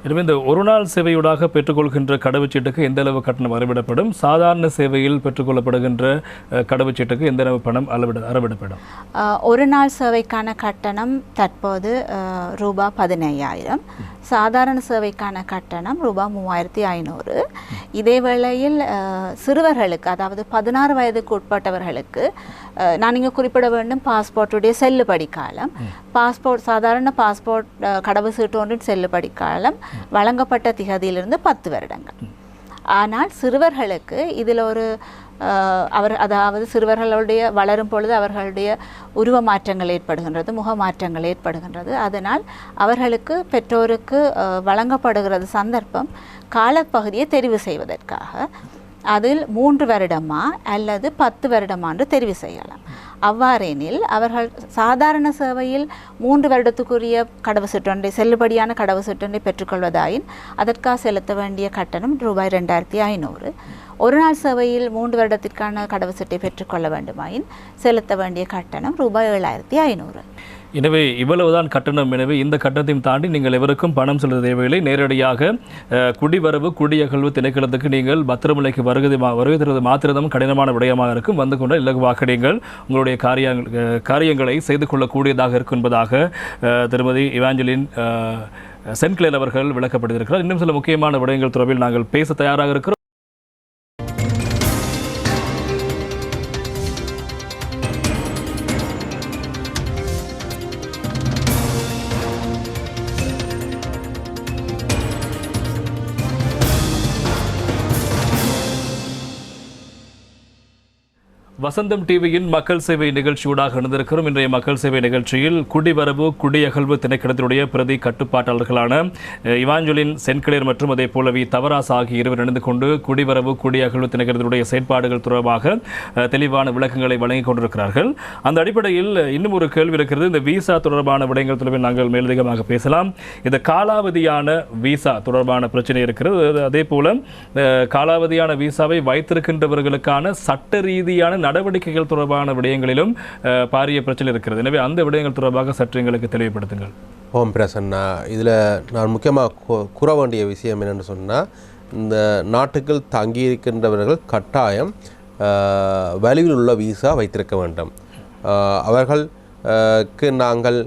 எனவே இந்த ஒரு நாள் சேவையூடாக பெற்றுக்கொள்கின்ற கடவுச்சீட்டுக்கு எந்த அளவு கட்டணம் அறவிடப்படும்? சாதாரண சேவையில் பெற்றுக்கொள்ளப்படுகின்ற கடவுச்சீட்டுக்கு எந்த அளவு பணம் அறவிடப்படும்? ஒரு நாள் சேவைக்கான கட்டணம் தற்போது ரூபாய் 15,000, சாதாரண சேவைக்கான கட்டணம் ரூபாய் 3,500. இதே வேளையில் சிறுவர்களுக்கு, அதாவது 16 வயதுக்கு உட்பட்டவர்களுக்கு நான் இங்கே குறிப்பிட வேண்டும் பாஸ்போர்ட்டுடைய செல்லுபடி காலம். சாதாரண பாஸ்போர்ட் கடவுச்சீட்டு ஒன்றின் செல்லுபடி காலம் வழங்கப்பட்ட திகதியிலிருந்து 10 வருடங்கள். ஆனால் சிறுவர்களுக்கு இதில் ஒரு அதாவது சிறுவர்களுடைய வளரும் பொழுது அவர்களுடைய உருவ மாற்றங்கள் ஏற்படுகின்றது, முக மாற்றங்கள் ஏற்படுகின்றது. அதனால் அவர்களுக்கு பெற்றோருக்கு வழங்கப்படுகிறது சந்தர்ப்பம் காலப்பகுதியை தெரிவு செய்வதற்காக. அதில் 3 வருடமா அல்லது 10 வருடமா என்று தெரிவு செய்யலாம். அவ்வாறெனில் அவர்கள் சாதாரண சேவையில் 3 வருடத்துக்குரிய கடவுச்சீட்டொன்றை, செல்லுபடியான கடவுச்சீட்டொன்றை பெற்றுக்கொள்வதாயின் அதற்காக செலுத்த வேண்டிய கட்டணம் ரூபாய் 2,500. ஒரு நாள் சேவையில் 3 வருடத்திற்கான கடவுச்சீட்டை பெற்றுக்கொள்ள வேண்டுமாயின் செலுத்த வேண்டிய கட்டணம் ரூபாய் 7,500. எனவே இவ்வளவுதான் கட்டணம். எனவே இந்த கட்டணத்தையும் தாண்டி நீங்கள் எவருக்கும் பணம் செலுத்த தேவையில்லை. நேரடியாக குடிவரவு குடியகழ்வு திணைக்களத்துக்கு நீங்கள் பத்திரமலைக்கு வருகை தருவது மாத்திரமும் கடினமான விடயமாக இருக்கும். வந்து கொண்ட இலகுவாக நீங்கள் உங்களுடைய காரியங்களை செய்து கொள்ளக்கூடியதாக இருக்கும் என்பதாக திருமதி இவாஞ்சலின் சென்கிளேர் அவர்கள் விளக்கப்படுத்தியிருக்கிறார். இன்னும் சில முக்கியமான விடயங்கள் தொடர்பில் நாங்கள் பேச தயாராக இருக்கிறோம். வசந்தம் டிவியின் மக்கள் சேவை நிகழ்ச்சியூடாக இணைந்திருக்கிறோம். இன்றைய மக்கள் சேவை நிகழ்ச்சியில் குடிவரவு குடியகழ்வு திணைக்களத்தினுடைய பிரதி கட்டுப்பாட்டாளர்களான இவாஞ்சலின் சென்கிளேர் மற்றும் அதே போலவே தவராஸ் ஆகிய இருவர் இணைந்து கொண்டு குடிவரவு குடியகழ்வு திணைக்களத்தினுடைய செயற்பாடுகள் தொடர்பாக தெளிவான விளக்கங்களை வழங்கிக் கொண்டிருக்கிறார்கள். அந்த அடிப்படையில் இன்னும் ஒரு கேள்வி இருக்கிறது. இந்த விசா தொடர்பான விடயங்கள் தொடர்பில் நாங்கள் மேலதிகமாக பேசலாம். இந்த காலாவதியான விசா தொடர்பான பிரச்சனை இருக்கிறது. அதே போல காலாவதியான விசாவை வைத்திருக்கின்றவர்களுக்கான சட்ட ரீதியான நடவடிக்கைகள் தொடர்பான விடயங்களிலும் பாரிய பிரச்சனை இருக்கிறது. எனவே அந்த விடயங்கள் தொடர்பாக சற்று எங்களுக்கு தெளிவுபடுத்துங்கள். ஓம் பிரசன்னா, இதில் நான் முக்கியமாக கூற வேண்டிய விஷயம் என்னென்னு சொன்னால், இந்த நாட்டுக்குள் தங்கியிருக்கின்றவர்கள் கட்டாயம் வலிவில் உள்ள விசா வைத்திருக்க வேண்டும். அவர்களுக்கு நாங்கள்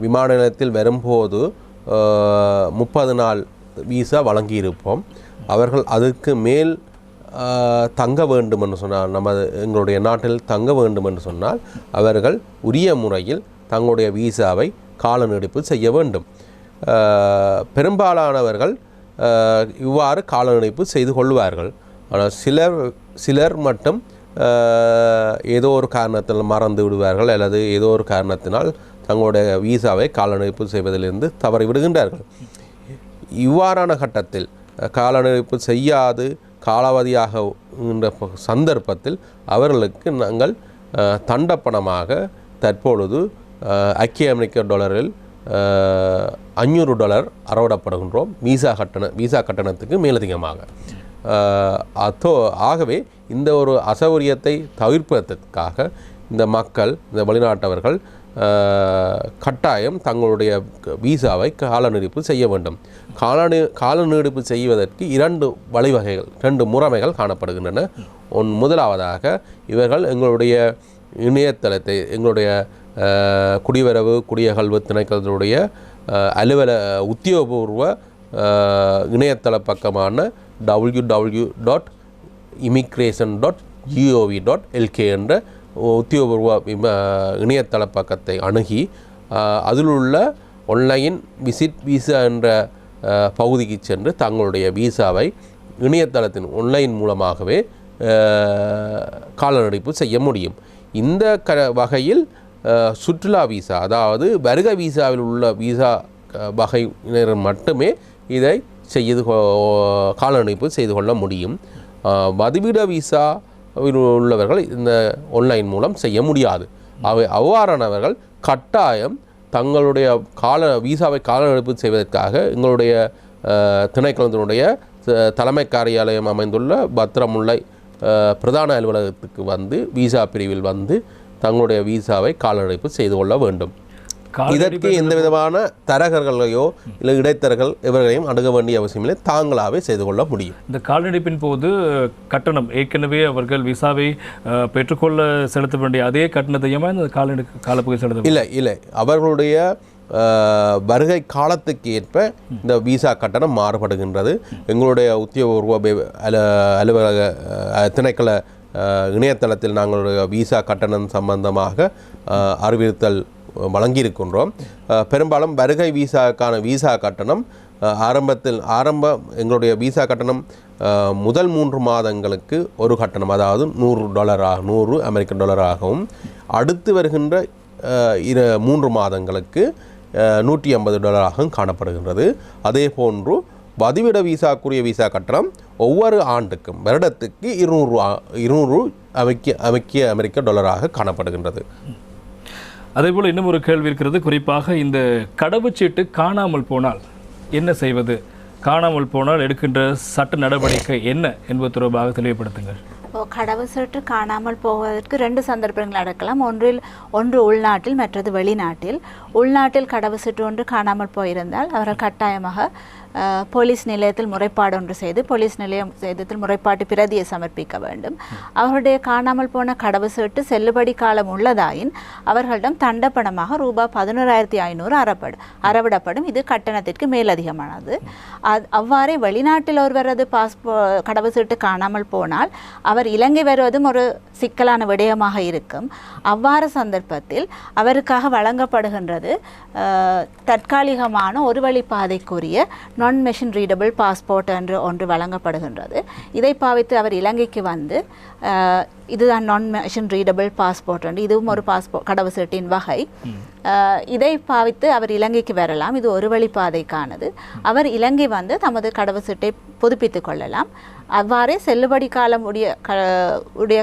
விமான நிலையத்தில் வரும்போது 30 நாள் விசா வழங்கியிருப்போம். அவர்கள் அதுக்கு மேல் தங்க வேண்டும் என்று சொன்னால், எங்களுடைய நாட்டில் தங்க வேண்டும் என்று சொன்னால் அவர்கள் உரிய முறையில் தங்களுடைய விசாவை கால நீடிப்பு செய்ய வேண்டும். பெரும்பாலானவர்கள் இவ்வாறு கால நீடிப்பு செய்து கொள்வார்கள். ஆனால் சிலர் மட்டும் ஏதோ ஒரு காரணத்தில் மறந்து விடுவார்கள் அல்லது ஏதோ ஒரு காரணத்தினால் தங்களுடைய விசாவை கால நீடிப்பு செய்வதிலிருந்து தவறி விடுகின்றார்கள். இவ்வாறான கட்டத்தில் கால நீடிப்பு செய்யாது காலாவதியாக சந்தர்ப்பத்தில் அவர்களுக்கு நாங்கள் தண்டப்பணமாக தற்பொழுது ஐக்கிய அமெரிக்க டாலரில் $500 அறவிடப்படுகின்றோம் விசா கட்டணத்துக்கு மேலதிகமாக. ஆகவே இந்த ஒரு அசௌகரியத்தை தவிர்ப்பதற்காக இந்த மக்கள், இந்த வெளிநாட்டவர்கள் கட்டாயம் தங்களுடைய விசாவை கால நீடிப்பு செய்ய வேண்டும். கால நீடிப்பு செய்வதற்கு 2 முறைமைகள் காணப்படுகின்றன. முதலாவதாக இவர்கள் எங்களுடைய இணையதளத்தை, எங்களுடைய குடிவரவு குடியகழ்வு திணைக்களத்தினுடைய உத்தியோகபூர்வ இணையதள பக்கமான www.immigration.gov.lk என்ற உத்தியோகபூர்வ இணையதள பக்கத்தை அணுகி அதில் உள்ள ஆன்லைன் விசிட் விசா என்ற பகுதிக்கு சென்று தங்களுடைய விசாவை இணையதளத்தின் ஆன்லைன் மூலமாகவே கால நீடிப்பு செய்ய முடியும். இந்த வகையில் சுற்றுலா விசா, அதாவது வருகை விசாவில் உள்ள விசா வகையினர் மட்டுமே இதை கால நீடிப்பு செய்து கொள்ள முடியும். வதிவிட விசா உள்ளவர்கள் இந்த ஆன்லைன் மூலம் செய்ய முடியாது. அவ்வாறானவர்கள் கட்டாயம் தங்களுடைய விசாவை கால நீடிப்பு செய்வதற்காக எங்களுடைய திணைக்களத்தினுடைய தலைமை காரியாலயம் அமைந்துள்ள பத்திரமுல்லை பிரதான அலுவலகத்துக்கு வந்து விசா பிரிவில் வந்து தங்களுடைய விசாவை கால நீடிப்பு செய்து கொள்ள வேண்டும். இதற்கு எந்த விதமான தரகர்களையோ இல்லை இடைத்தரகர்கள் இவர்களையும் அணுக வேண்டிய அவசியமில்லை, தாங்களாகவே செய்து கொள்ள முடியும். இந்த கால நீடிப்பின் போது கட்டணம் ஏற்கனவே அவர்கள் விசாவை பெற்றுக்கொள்ள செலுத்த வேண்டிய அதே கட்டணத்தையுமா இந்த காலப்பகுதி செலுத்த இல்லை அவர்களுடைய வருகை காலத்துக்கு ஏற்ப இந்த விசா கட்டணம் மாறுபடுகின்றது. எங்களுடைய உத்தியோகபூர்வ அலுவலக திணைக்கள இணையதளத்தில் நாங்களுடைய விசா கட்டணம் சம்பந்தமாக அறிவித்தல் வழங்கியிருக்கின்றோம். பெரும்பாலும் வருகை விசாக்கான விசா கட்டணம் எங்களுடைய விசா கட்டணம் முதல் 3 மாதங்களுக்கு ஒரு கட்டணம், அதாவது $100 அமெரிக்க டாலராகவும், அடுத்து வருகின்ற 3 மாதங்களுக்கு $150 காணப்படுகின்றது. அதே போன்று வதிவிட விசாக்குரிய விசா கட்டணம் ஒவ்வொரு ஆண்டுக்கும் வருடத்துக்கு $200 அமெரிக்க டாலராக காணப்படுகின்றது. அதேபோல் இன்னும் ஒரு கேள்வி இருக்கிறது. குறிப்பாக இந்த கடவுச்சீட்டு காணாமல் போனால் என்ன செய்வது, காணாமல் போனால் எடுக்கின்ற சட்ட நடவடிக்கை என்ன என்பது தொடர்பாக தெளிவுபடுத்துங்கள். கடவுச்சீட்டு காணாமல் போவதற்கு 2 சந்தர்ப்பங்கள் நடக்கலாம். ஒன்று உள்நாட்டில், மற்றது வெளிநாட்டில். உள்நாட்டில் கடவுச்சீட்டு ஒன்று காணாமல் போயிருந்தால் அவர்கள் கட்டாயமாக போலீஸ் நிலையத்தில் முறைப்பாடு ஒன்று செய்து போலீஸ் நிலையத்தில் முறைப்பாட்டு பிரதியை சமர்ப்பிக்க வேண்டும். அவருடைய காணாமல் போன கடவுச்சீட்டு செல்லுபடி காலம் உள்ளதாயின் அவர்களிடம் தண்டப்பணமாக $11,500 அறவிடப்படும். இது கட்டணத்திற்கு மேலதிகமானது. அவ்வாறே வெளிநாட்டில் ஒருவரது கடவுச்சீட்டு காணாமல் போனால் அவர் இலங்கை வருவதும் ஒரு சிக்கலான விடயமாக இருக்கும். அவ்வாறு சந்தர்ப்பத்தில் அவருக்காக வழங்கப்படுகின்றது தற்காலிகமான ஒரு வழிப்பாதைக்குரிய நான் மெஷின் ரீடபிள் பாஸ்போர்ட் என்று ஒன்று வழங்கப்படுகின்றது. இதை பாவித்து அவர் இலங்கைக்கு வந்து இதுதான் நான் மெஷின் ரீடபிள் பாஸ்போர்ட் என்று, இதுவும் ஒரு பாஸ்போர்ட் கடவுச்சீட்டின் வகை. இதை பாவித்து அவர் இலங்கைக்கு வரலாம். இது ஒரு வழிப்பாதைக்கானது. அவர் இலங்கை வந்து தமது கடவுச்சீட்டை புதுப்பித்துக் கொள்ளலாம். அவ்வாறே செல்லுபடி காலம் உடைய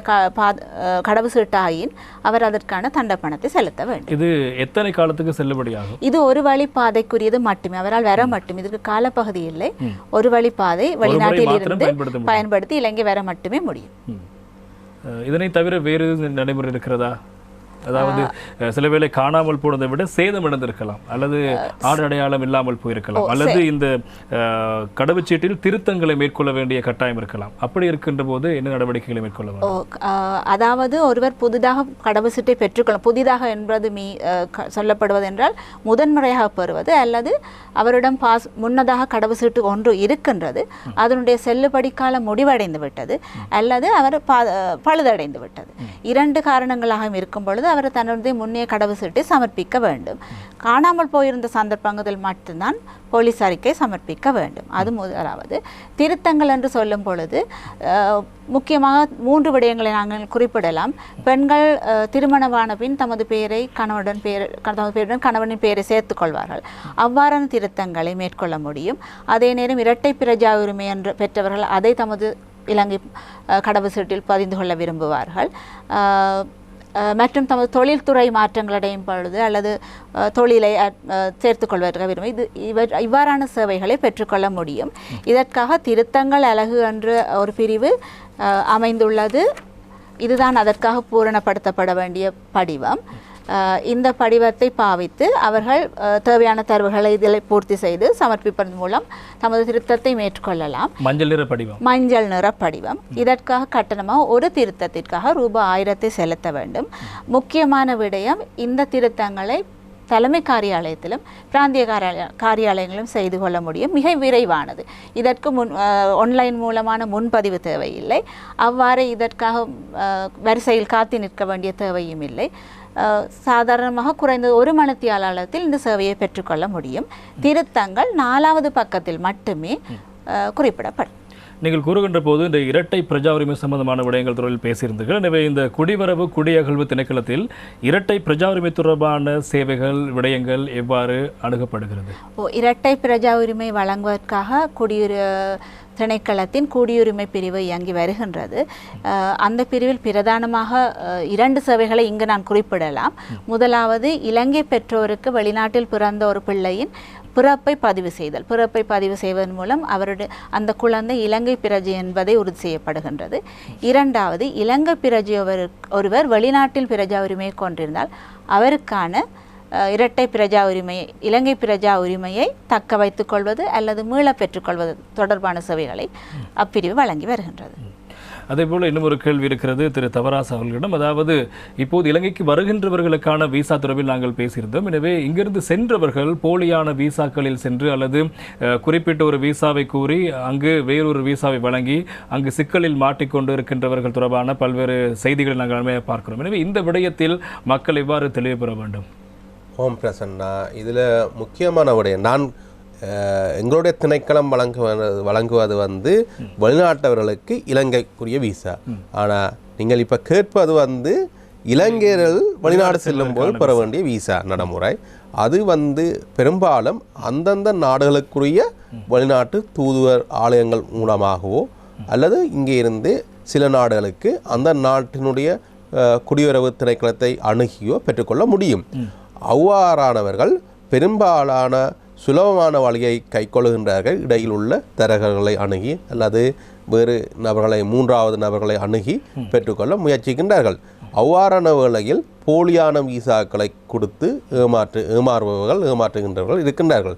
கடவுச்சீட்டாயின் அவர் அதற்கான தண்டப்பணத்தை செலுத்த வேண்டும். இது எத்தனை காலத்துக்கு செல்லுபடியாகும்? இது ஒரு வழிப்பாதைக்குரியது மட்டுமே, அவரால் வர மட்டுமே, இதற்கு காலப்பகுதி இல்லை. ஒரு வழிப்பாதை வெளிநாட்டில் இருந்து பயன்படுத்தி இலங்கை வர மட்டுமே முடியும். இதனை தவிர வேறு நடைமுறை இருக்கிறதா? அதாவது சில வேளை காணாமல் போனதை விட சேதம் இழந்திருக்கலாம், அல்லது ஆடு அடையாளம் இல்லாமல் போயிருக்கலாம், அல்லது இந்த கடவுச்சீட்டில் திருத்தங்களை மேற்கொள்ள வேண்டிய கட்டாயம் இருக்கலாம். அப்படி இருக்கின்ற போது என்ன நடவடிக்கைகளை மேற்கொள்ள வேண்டும்? அதாவது ஒருவர் புதிதாக கடவுச்சீட்டை பெற்றுக்கொள்ள, புதிதாக என்பது சொல்லப்படுவது என்றால் முதன்முறையாக பெறுவது, அல்லது அவரிடம் முன்னதாக கடவுச்சீட்டு ஒன்று இருக்கின்றது, அதனுடைய செல்லுபடி காலம் முடிவடைந்து விட்டது, அல்லது அவர் பழுதடைந்து விட்டது. இரண்டு காரணங்களாக இருக்கும் பொழுது அவர் தன்னுடைய முன்னைய கடவுச்சீட்டை சமர்ப்பிக்க வேண்டும். காணாமல் போயிருந்த சந்தர்ப்பங்களில் மட்டும்தான் போலீஸ் அறிக்கை சமர்ப்பிக்க வேண்டும். அது முதலாவது. திருத்தங்கள் என்று சொல்லும் பொழுது முக்கியமாக 3 விடயங்களை நாங்கள் குறிப்பிடலாம். பெண்கள் திருமணமான பின் தமது பெயரை கணவனின் பெயரை சேர்த்துக் கொள்வார்கள். அவ்வாறான திருத்தங்களை மேற்கொள்ள முடியும். அதே நேரம் இரட்டை பிரஜா உரிமை என்று பெற்றவர்கள் அதை தமது இலங்கை கடவுச்சீட்டில் பதிந்து கொள்ள விரும்புவார்கள். மற்றும் தமது தொழில்துறை மாற்றங்களடையும் பொழுது அல்லது தொழிலை சேர்த்துக்கொள்வதற்காக விரும்பும் இவ்வாறான சேவைகளை பெற்றுக்கொள்ள முடியும். இதற்காக திருத்தங்கள் அலகு என்ற ஒரு பிரிவு அமைந்துள்ளது. இதுதான் அதற்காக பூரணப்படுத்தப்பட வேண்டிய படிவம். இந்த படிவத்தை பாவித்து அவர்கள் தேவையான தரவுகளை இதில் பூர்த்தி செய்து சமர்ப்பிப்பதன் மூலம் தமது திருத்தத்தை மேற்கொள்ளலாம். மஞ்சள் நிற படிவம். இதற்காக கட்டணமாக ஒரு திருத்தத்திற்காக ₹1000 செலுத்த வேண்டும். முக்கியமான விடயம், இந்த திருத்தங்களை தலைமை காரியாலயத்திலும் பிராந்திய காரியாலயங்களும் செய்து கொள்ள முடியும். மிக விரைவானது. இதற்கு ஆன்லைன் மூலமான முன்பதிவு தேவையில்லை. அவ்வாறு இதற்காக வரிசையில் காத்து நிற்க வேண்டிய தேவையும் இல்லை. சாதாரணமாக குறைந்த 1 மணித்தியாலத்தில் இந்த சேவையை பெற்றுக்கொள்ள முடியும். திருத்தங்கள் 4வது பக்கத்தில் மட்டுமே குறிப்பிடப்படும். நீங்கள் கூறுகின்ற போது இந்த இரட்டை பிரஜா உரிமை சம்பந்தமான விடயங்கள் தொடர்பில் பேசியிருந்தீர்கள். எனவே இந்த குடிவரவு குடியகழ்வு திணைக்களத்தில் இரட்டை பிரஜா உரிமை தொடர்பான சேவைகள் விடயங்கள் எவ்வாறு அணுகப்படுகிறது? இரட்டை பிரஜா உரிமை வழங்குவதற்காக திணைக்களத்தின் குடியுரிமை பிரிவு இயங்கி வருகின்றது. அந்த பிரிவில் பிரதானமாக 2 சேவைகளை இங்கு நான் குறிப்பிடலாம். முதலாவது, இலங்கை பெற்றோருக்கு வெளிநாட்டில் பிறந்த ஒரு பிள்ளையின் பிறப்பை பதிவு செய்தல். பிறப்பை பதிவு செய்வதன் மூலம் அவருடைய அந்த குழந்தை இலங்கை பிரஜை என்பதை உறுதி செய்யப்படுகின்றது. 2வது, இலங்கை பிரஜை ஒருவர் வெளிநாட்டில் பிரஜா உரிமையை கொண்டிருந்தால் அவருக்கான இரட்டை பிரஜா உரிமை, இலங்கை பிரஜா உரிமையை தக்க வைத்துக் கொள்வது அல்லது மீள பெற்றுக்கொள்வது தொடர்பான சேவைகளை அப்பிரிவு வழங்கி வருகின்றது. அதேபோல் இன்னும் ஒரு கேள்வி இருக்கிறது திரு தவராஸ் அவர்களிடம். அதாவது இப்போது இலங்கைக்கு வருகின்றவர்களுக்கான விசா தொடர்பில் நாங்கள் பேசியிருந்தோம். எனவே இங்கிருந்து சென்றவர்கள் போலியான விசாக்களில் சென்று அல்லது குறிப்பிட்ட ஒரு விசாவை கூறி அங்கு வேறொரு விசாவை வழங்கி அங்கு சிக்கலில் மாட்டிக்கொண்டு இருக்கின்றவர்கள் தொடர்பான பல்வேறு செய்திகளை நாங்கள் பார்க்கிறோம். எனவே இந்த விடயத்தில் மக்கள் எவ்வாறு தெளிவு பெற வேண்டும்? ஓம் பிரசன்னா, இதில் முக்கியமான விடயம், நான் எங்களுடைய திணைக்களம் வழங்குவது வந்து வெளிநாட்டவர்களுக்கு இலங்கைக்குரிய விசா. ஆனால் நீங்கள் இப்போ கேட்பது வந்து இலங்கையர்கள் வெளிநாடு செல்லும் போது பெற வேண்டிய விசா நடைமுறை. அது வந்து பெரும்பாலும் அந்தந்த நாடுகளுக்குரிய வெளிநாட்டு தூதுவர் ஆலயங்கள் மூலமாகவோ அல்லது இங்கே இருந்து சில நாடுகளுக்கு அந்த நாட்டினுடைய குடியுறவு திணைக்களத்தை அணுகியோ பெற்றுக்கொள்ள முடியும். அவ்வாறானவர்கள் பெரும்பாலான சுலபமான வழியை கைக்கொள்கின்றார்கள். இடையில் உள்ள தரகர்களை அணுகி அல்லது வேறு நபர்களை 3வது நபர்களை அணுகி பெற்றுக்கொள்ள முயற்சிக்கின்றார்கள். அவ்வாறான வேளையில் போலியான விசாக்களை கொடுத்து ஏமாற்றுகின்றவர்கள் இருக்கின்றார்கள்.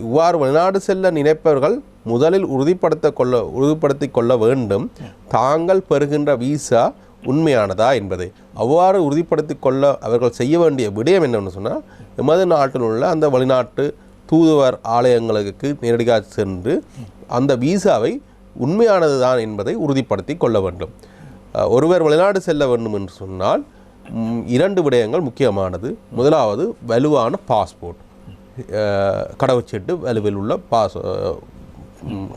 இவ்வாறு வெளிநாடு செல்ல நினைப்பவர்கள் முதலில் உறுதிப்படுத்திக் கொள்ள வேண்டும் தாங்கள் பெறுகின்ற விசா உண்மையானதா என்பதை. அவ்வாறு உறுதிப்படுத்திக் கொள்ள அவர்கள் செய்ய வேண்டிய விடயம் என்னென்னு சொன்னால், எமது நாட்டில் உள்ள அந்த வெளிநாட்டு தூதுவர் ஆலயங்களுக்கு நேரடியாக சென்று அந்த விசாவை உண்மையானது தான் என்பதை உறுதிப்படுத்தி கொள்ள வேண்டும். ஒருவர் வெளிநாடு செல்ல வேண்டும் என்று சொன்னால் 2 விடயங்கள் முக்கியமானது. முதலாவது, வலுவான பாஸ்போர்ட், கடவுச்சீட்டு, வலுவில் உள்ள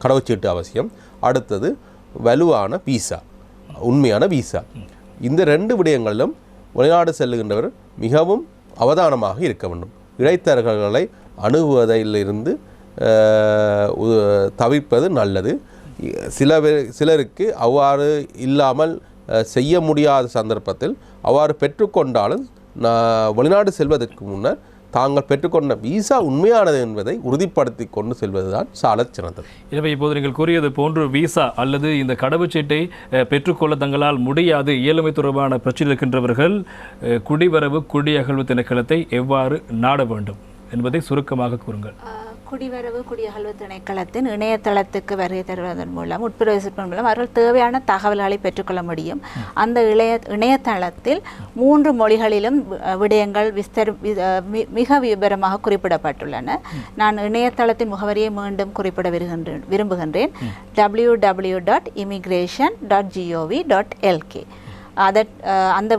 கடவுச்சீட்டு அவசியம். அடுத்தது, வலுவான விசா. உண்மையான விசா. இந்த 2 விடயங்களிலும் வெளிநாடு செல்லுகின்றவர் மிகவும் அவதானமாக இருக்க வேண்டும். இடைத்தரகர்களை அணுகுவதிலிருந்து தவிர்ப்பது நல்லது. சிலருக்கு அவ்வாறு இல்லாமல் செய்ய முடியாத சந்தர்ப்பத்தில் அவ்வாறு பெற்றுக்கொண்டாலும் வெளிநாடு செல்வதற்கு முன்னர் தாங்கள் பெற்றுக்கொண்ட விசா உண்மையானது என்பதை உறுதிப்படுத்தி கொண்டு செல்வதுதான் சாலச் சிறந்தது. எனவே இப்போது நீங்கள் கூறியது போன்று விசா அல்லது இந்த கடவுச்சீட்டை பெற்றுக்கொள்ள தங்களால் முடியாது இயலுமை தொடர்பான பிரச்சனை இருக்கின்றவர்கள் குடிவரவு குடியகழ்வு திணைக்களத்தை எவ்வாறு நாட வேண்டும் என்பதை சுருக்கமாக கூறுங்கள். குடிவரவு குடியகழ்வு திணைக்களத்தின் இணையதளத்துக்கு வருகை தருவதன் மூலம் உட்பிரவேசிப்பதன் மூலம் அவர்கள் தேவையான தகவல்களை பெற்றுக்கொள்ள முடியும். அந்த இணையதளத்தில் 3 மொழிகளிலும் விடயங்கள் மிக விபரமாக குறிப்பிடப்பட்டுள்ளன. நான் இணையதளத்தின் முகவரியை மீண்டும் குறிப்பிட விரும்புகின்றேன். www.immigration.gov.lk. அந்த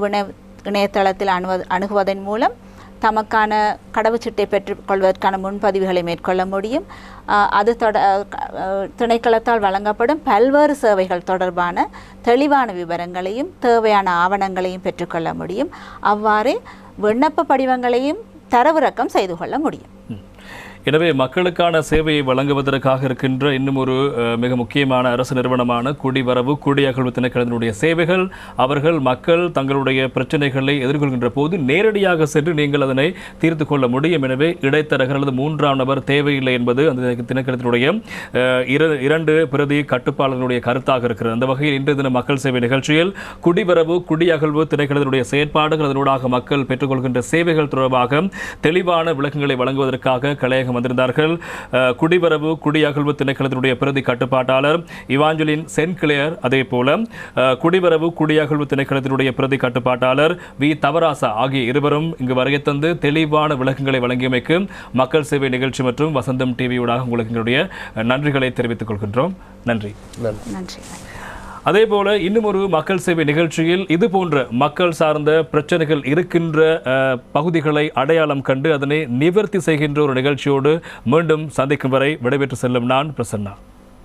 இணையதளத்தில் அணுகுவதன் மூலம் தமக்கான கடவுச்சீட்டை பெற்றுக்கொள்வதற்கான முன்பதிவுகளை மேற்கொள்ள முடியும். அது திணைக்களத்தால் வழங்கப்படும் பல்வேறு சேவைகள் தொடர்பான தெளிவான விவரங்களையும் தேவையான ஆவணங்களையும் பெற்றுக்கொள்ள முடியும். அவ்வாறே விண்ணப்ப படிவங்களையும் தரவிறக்கம் செய்து கொள்ள முடியும். எனவே மக்களுக்கான சேவையை வழங்குவதற்காக இருக்கின்ற இன்னும் ஒரு மிக முக்கியமான அரசு நிறுவனமான குடிவரவு குடியகழ்வு திணைக்களத்தினுடைய சேவைகள் அவர்கள் மக்கள் தங்களுடைய பிரச்சனைகளை எதிர்கொள்கின்ற போது நேரடியாக சென்று நீங்கள் அதனை தீர்த்து கொள்ள முடியும். எனவே இடைத்தரகர் அல்லது 3ஆம் நபர் தேவையில்லை என்பது அந்த திணைக்களத்தினுடைய 2 பிரதி கட்டுப்பாளர்களுடைய கருத்தாக இருக்கிறது. அந்த வகையில் இன்றைய தின மக்கள் சேவை நிகழ்ச்சியில் குடிவரவு குடியகழ்வு திணைக்களத்தினுடைய செயற்பாடுகள் அதனூடாக மக்கள் பெற்றுக்கொள்கின்ற சேவைகள் தொடர்பாக தெளிவான விளக்கங்களை வழங்குவதற்காக கலையகம் வந்திருந்தார்கள். குடிவரவு குடியகழ்வு திணைக்களத்தினுடைய பிரதி கட்டுப்பாட்டாளர் இவாஞ்சலின் சென்கிளியர், அதே போல குடிவரவு குடியகழ்வு திணைக்களத்தினுடைய பிரதி கட்டுப்பாட்டாளர் வி தவராசா ஆகிய இருவரும் இங்கு வருகை தந்து தெளிவான விளக்கங்களை வழங்கியமைக்கு மக்கள் சேவை நிகழ்ச்சி மற்றும் வசந்தம் டிவியூடாக உங்களுக்கு எங்களுடைய நன்றிகளை தெரிவித்துக் கொள்கின்றோம். நன்றி. நன்றி. அதே போல இன்னும் ஒரு மக்கள் சேவை நிகழ்ச்சியில் இது போன்ற மக்கள் சார்ந்த பிரச்சனைகள் இருக்கின்ற பகுதிகளை அடையாளம் கண்டு அதனை நிவர்த்தி செய்கின்ற ஒரு நிகழ்ச்சியோடு மீண்டும் சந்திக்கும் வரை விடைபெற்று செல்லும் நான் பிரசன்னா.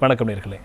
வணக்கம் நேயர்களே.